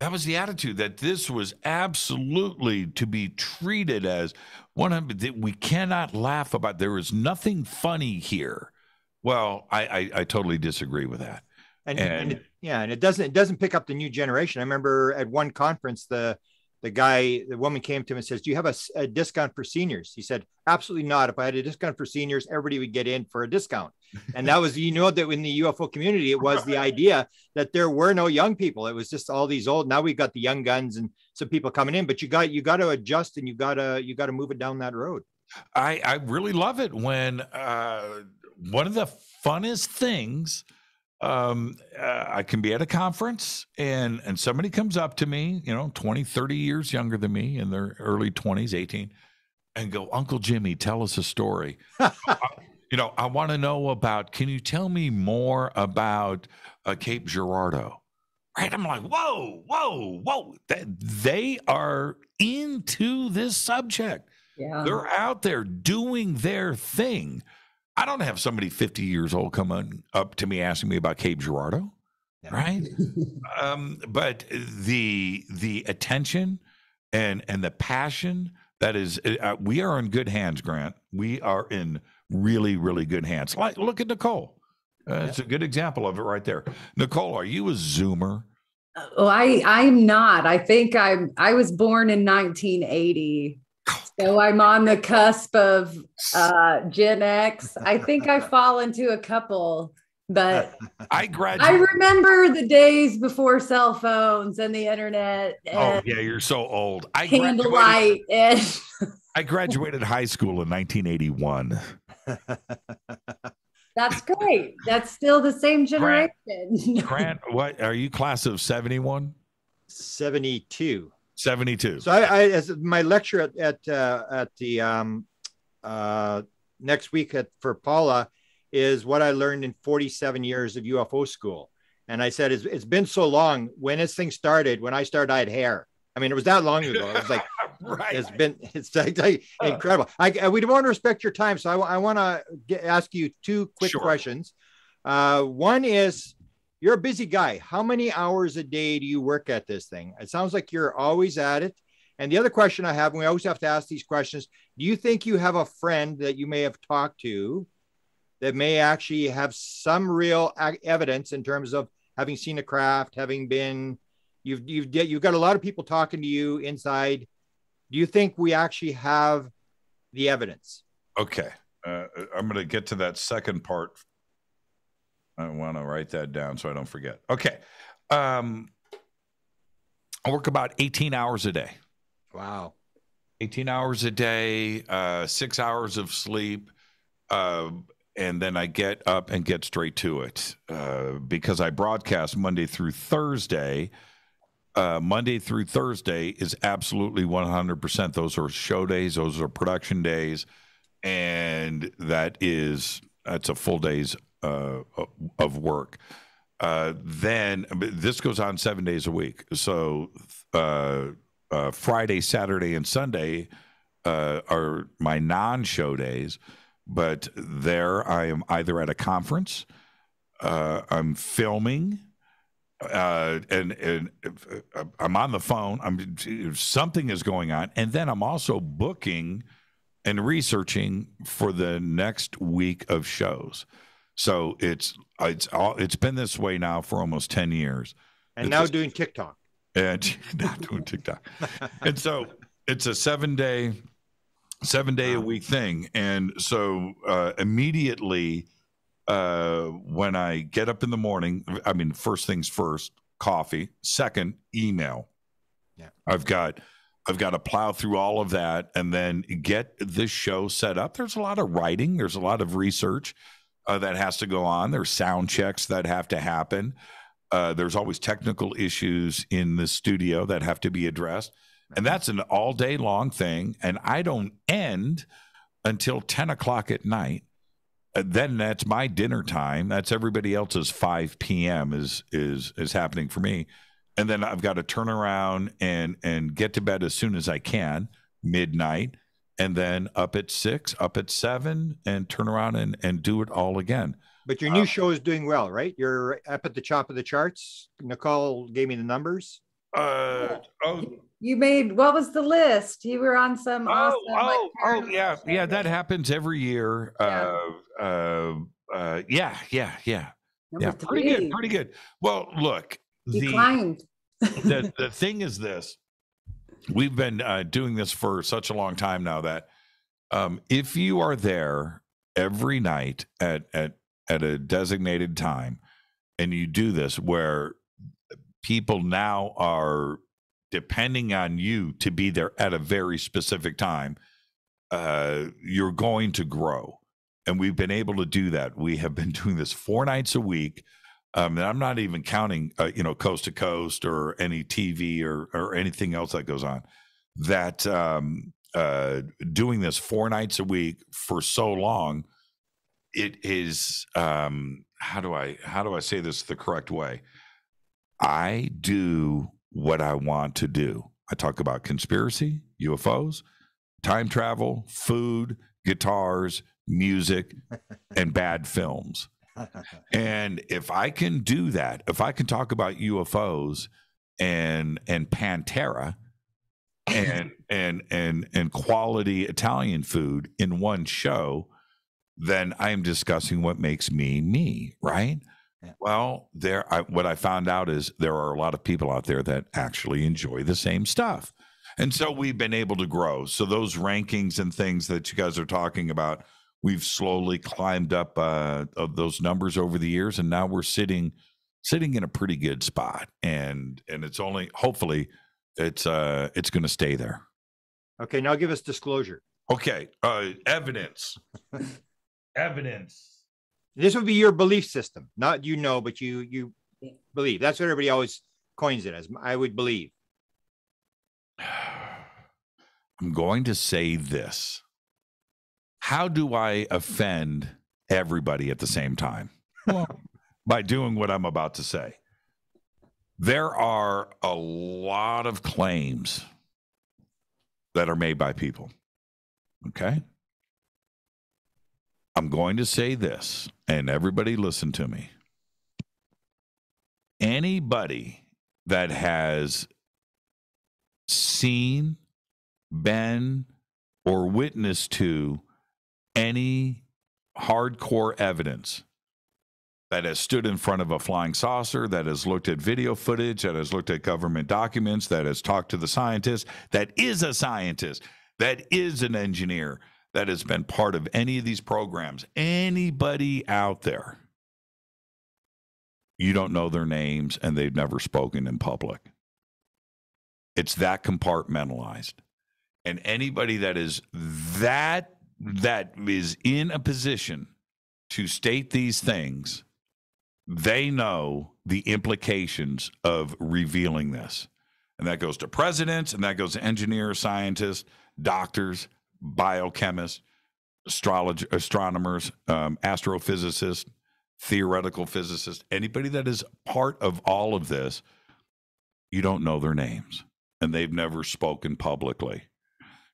That was the attitude, that this was absolutely to be treated as that we cannot laugh about. There is nothing funny here. Well, I totally disagree with that. And it doesn't pick up the new generation. I remember at one conference, the woman came to him and says, "Do you have a discount for seniors?" He said, "Absolutely not. If I had a discount for seniors, everybody would get in for a discount." And that was, that in the UFO community, it was the idea that there were no young people. It was just all these old. Now we've got the young guns and some people coming in, but you got to adjust, and you got to move it down that road. I really love it when one of the funnest things, I can be at a conference and somebody comes up to me, 20, 30 years younger than me, in their early 20s, 18, and go, "Uncle Jimmy, tell us a story." I want to know about, can you tell me more about Cape Girardeau? Right? I'm like, whoa. They are into this subject. Yeah. They're out there doing their thing. I don't have somebody 50 years old coming up to me asking me about Cape Girardeau, right? But the attention and the passion, that is, we are in good hands, Grant. We are in really, really good hands. Like, look at Nicole. It's a good example of it right there. Nicole, are you a Zoomer? Oh, I'm not. I was born in 1980. So I'm on the cusp of Gen X. I think I fall into a couple, but I I remember the days before cell phones and the internet and yeah, you're so old. candlelight and I graduated high school in 1981. that's great. That's still the same generation. Grant, what are you, class of 71? 72. 72. So as my lecture at the next week for Paula is what I learned in 47 years of UFO school. And I said, it's been so long. When this thing started, when I started, I had hair. I mean, it was that long ago. It was like, right. It's like incredible. We want to respect your time. So I want to ask you two quick questions. One is, you're a busy guy. How many hours a day do you work at this thing? It sounds like you're always at it. And the other question I have, and we always have to ask these questions, do you think you have a friend that you may have talked to that may actually have some real evidence in terms of having seen a craft, having been, you've got a lot of people talking to you inside. Do you think we actually have the evidence? Okay. I'm going to get to that second part. I want to write that down so I don't forget. Okay. I work about 18 hours a day. Wow. 18 hours a day, 6 hours of sleep. And then I get up and get straight to it because I broadcast Monday through Thursday. Monday through Thursday is absolutely 100%. Those are show days. Those are production days. And that's a full day's of work. Then this goes on 7 days a week. So Friday, Saturday, and Sunday are my non-show days. But there I am either at a conference, I'm filming, and I'm on the phone. Something is going on, and then I'm also booking and researching for the next week of shows. So it's been this way now for almost 10 years. And now doing TikTok. And not doing TikTok. And so it's a 7 day a week thing. And so immediately when I get up in the morning, I mean, first things first, coffee. Second, email. Yeah. I've got to plow through all of that and then get this show set up. There's a lot of writing. There's a lot of research that has to go on. There's sound checks that have to happen. There's always technical issues in the studio that have to be addressed. And that's an all day long thing. And I don't end until 10 o'clock at night. Then that's my dinner time. That's everybody else's 5 p.m. is happening for me. And then I've got to turn around and get to bed as soon as I can, midnight, and then up at 6, up at 7, and turn around and do it all again. But your new show is doing well, right? You're up at the top of the charts. Nicole gave me the numbers. You made, what was the list? You were on some awesome. Yeah. That happens every year. Yeah. Pretty good. Well, look, declined. The thing is this: we've been doing this for such a long time now that if you are there every night at a designated time, and you do this, where people now are depending on you to be there at a very specific time, you're going to grow. And we've been able to do that. We have been doing this 4 nights a week. And I'm not even counting, coast to coast or any TV or anything else that goes on. That doing this 4 nights a week for so long, it is, how do I say this the correct way? I do what I want to do. I talk about conspiracy, UFOs, time travel, food, guitars, music, and bad films. And if I can do that, if I can talk about UFOs and Pantera and quality Italian food in one show, then I am discussing what makes me me, right? Yeah. Well, what I found out is there are a lot of people out there that actually enjoy the same stuff. And so we've been able to grow. So those rankings and things that you guys are talking about, we've slowly climbed up of those numbers over the years, and now we're sitting in a pretty good spot. And it's only hopefully it's going to stay there. Okay, now give us disclosure. Okay, evidence. Evidence. This would be your belief system, not but you believe. That's what everybody always coins it as. I would believe. I'm going to say this. How do I offend everybody at the same time? Well, by doing what I'm about to say. There are a lot of claims that are made by people. Okay? I'm going to say this, and everybody listen to me. Anybody that has seen, been, or witnessed to any hardcore evidence that has stood in front of a flying saucer, that has looked at video footage, that has looked at government documents, that has talked to the scientist, that is a scientist, that is an engineer, that has been part of any of these programs, anybody out there, you don't know their names and they've never spoken in public. It's that compartmentalized. And anybody that is that is in a position to state these things, they know the implications of revealing this. And that goes to presidents, and that goes to engineers, scientists, doctors, biochemists, astronomers, astrophysicists, theoretical physicists, anybody that is part of all of this, you don't know their names, and they've never spoken publicly.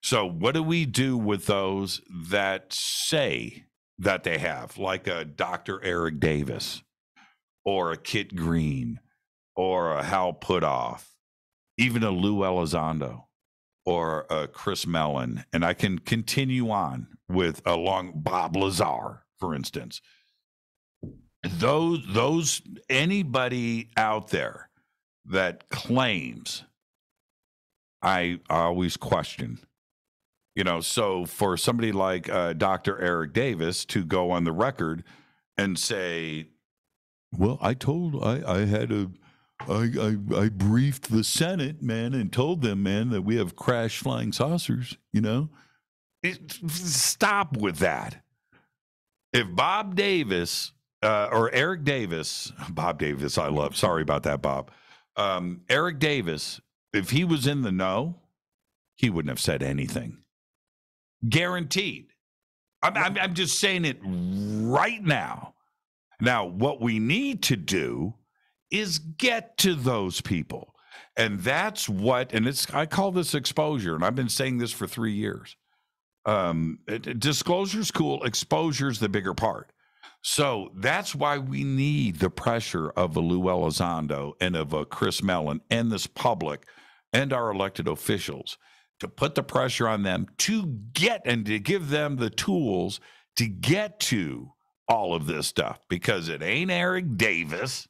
So what do we do with those that say that they have, like a Dr. Eric Davis or a Kit Green or a Hal Puthoff, even a Lou Elizondo or a Chris Mellon, and I can continue on with Bob Lazar, for instance. Those anybody out there that claims, I always question. So for somebody like Dr. Eric Davis to go on the record and say, well, I briefed the Senate, man, and told them, man, that we have crash flying saucers, Stop with that. If Bob Davis or Eric Davis, Bob Davis, I love, sorry about that, Bob. Eric Davis, if he was in the know, he wouldn't have said anything. Guaranteed. I'm just saying it right now. Now, what we need to do is get to those people. And that's what, I call this exposure, and I've been saying this for 3 years. Disclosure's cool, exposure's the bigger part. So that's why we need the pressure of a Lou Elizondo and of a Chris Mellon and this public and our elected officials to put the pressure on them to get and to give them the tools to get to all of this stuff, because it ain't Eric Davis.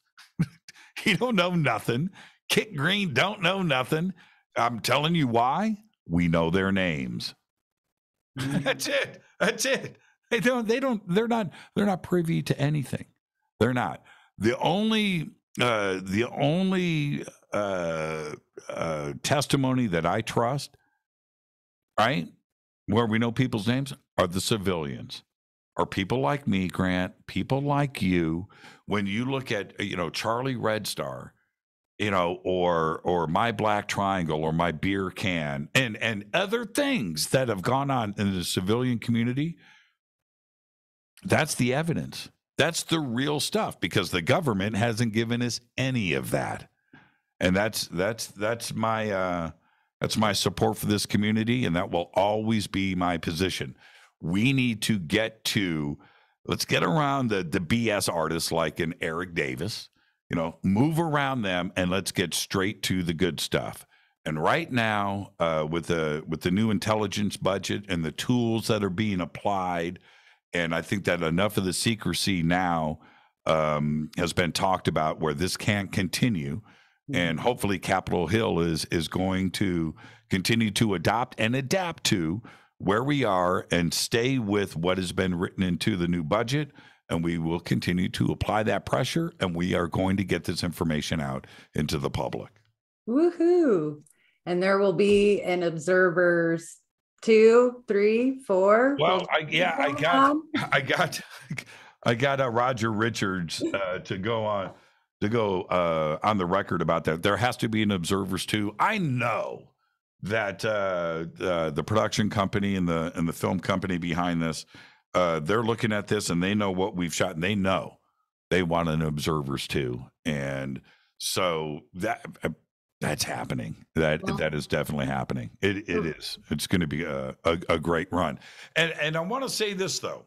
He don't know nothing. Kit Green don't know nothing. I'm telling you why. We know their names. That's it. They're not privy to anything. They're not. The only testimony that I trust, right, where we know people's names, are the civilians, are people like me, Grant, people like you. When you look at, Charlie Red Star, or My Black Triangle or My Beer Can and other things that have gone on in the civilian community, that's the evidence. That's the real stuff, because the government hasn't given us any of that. And that's my support for this community, and that will always be my position. We need to let's get around the BS artists like an Eric Davis, move around them, and let's get straight to the good stuff. And right now, with the new intelligence budget and the tools that are being applied, And I think that enough of the secrecy now has been talked about where this can't continue. And hopefully Capitol Hill is going to continue to adopt and adapt to where we are and stay with what has been written into the new budget. And we will continue to apply that pressure, and we are going to get this information out into the public. Woohoo. And there will be an observers 2, 3, 4. Well, I got Roger Richards to go on the record about that. There has to be an observers too. I know that the production company and the film company behind this, they're looking at this and they know what we've shot, and they know they want an observers too. And so that's happening. That is definitely happening. It is. It's going to be a great run. And I want to say this though.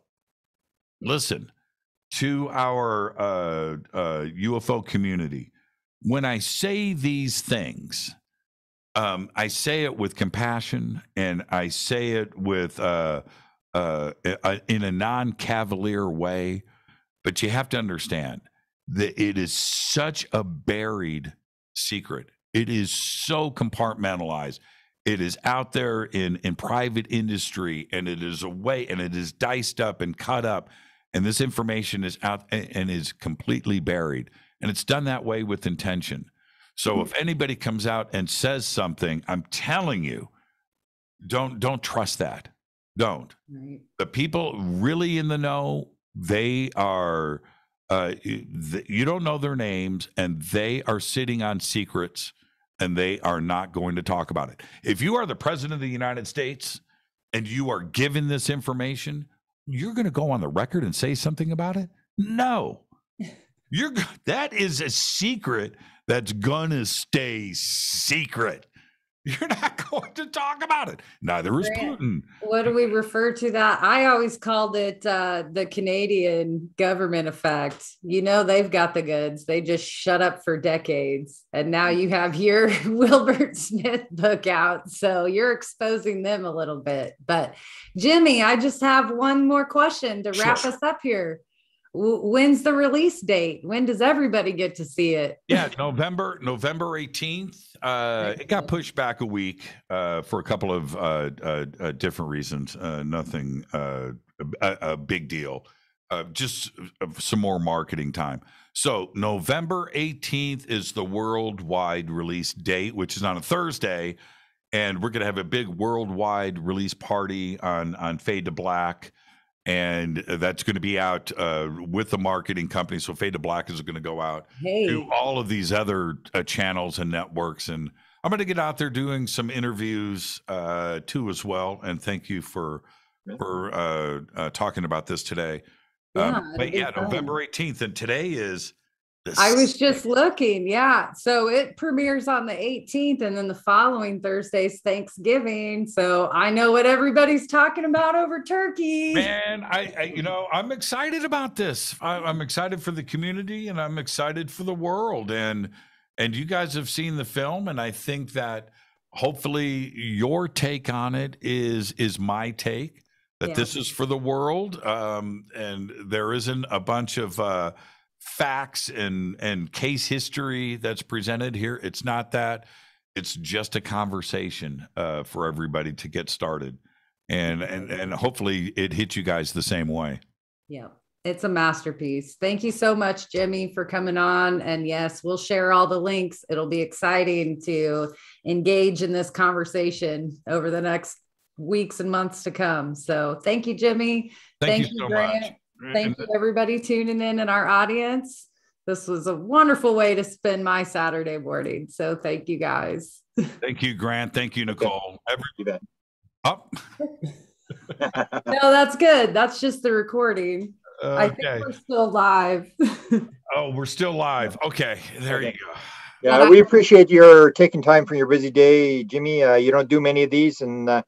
Listen to our UFO community. When I say these things, I say it with compassion, and I say it with in a non-cavalier way. But you have to understand that it is such a buried secret. It is so compartmentalized. It is out there in private industry, and it is away, and it is diced up and cut up. And this information is out and is completely buried. And it's done that way with intention. So if anybody comes out and says something, I'm telling you, don't trust that. Don't. Right. The people really in the know, they are, you don't know their names, and they are sitting on secrets, and they are not going to talk about it. If you are the president of the United States and you are given this information, you're going to go on the record and say something about it? No. That is a secret that's going to stay secret. You're not going to talk about it. Neither is Putin. What do we refer to that? I always called it the Canadian government effect. You know, they've got the goods. They just shut up for decades. And now you have your Wilbert Smith book out. So you're exposing them a little bit. But Jimmy, I just have one more question to wrap us up here. When's the release date? When does everybody get to see it? Yeah, November 18th. It got pushed back a week for a couple of different reasons. Nothing a big deal. Just some more marketing time. So November 18th is the worldwide release date, which is on a Thursday. And we're going to have a big worldwide release party on Fade to Black. And that's going to be out with the marketing company. So Fade to Black is going to go out to all of these other channels and networks. And I'm going to get out there doing some interviews too as well. And thank you for talking about this today. But yeah, November 18th. And today is I was just looking. Yeah. So it premieres on the 18th, and then the following Thursday's Thanksgiving. So I know what everybody's talking about over turkey. Man, I'm excited about this. I'm excited for the community, and I'm excited for the world. And you guys have seen the film, and I think that hopefully your take on it is my take, that this is for the world. And there isn't a bunch of facts and case history that's presented here. It's not that. It's just a conversation for everybody to get started, and hopefully it hits you guys the same way. Yeah, it's a masterpiece. Thank you so much, Jimmy, for coming on. And yes, we'll share all the links. It'll be exciting to engage in this conversation over the next weeks and months to come. So thank you, Jimmy. Thank you so Grant. much. Thank you, everybody tuning in our audience. This was a wonderful way to spend my Saturday morning. So thank you, guys. Thank you, Grant. Thank you, Nicole. No, that's good. That's just the recording. I think we're still live. Oh, we're still live. Okay, there you go. Yeah, we appreciate your taking time from your busy day, Jimmy. You don't do many of these, and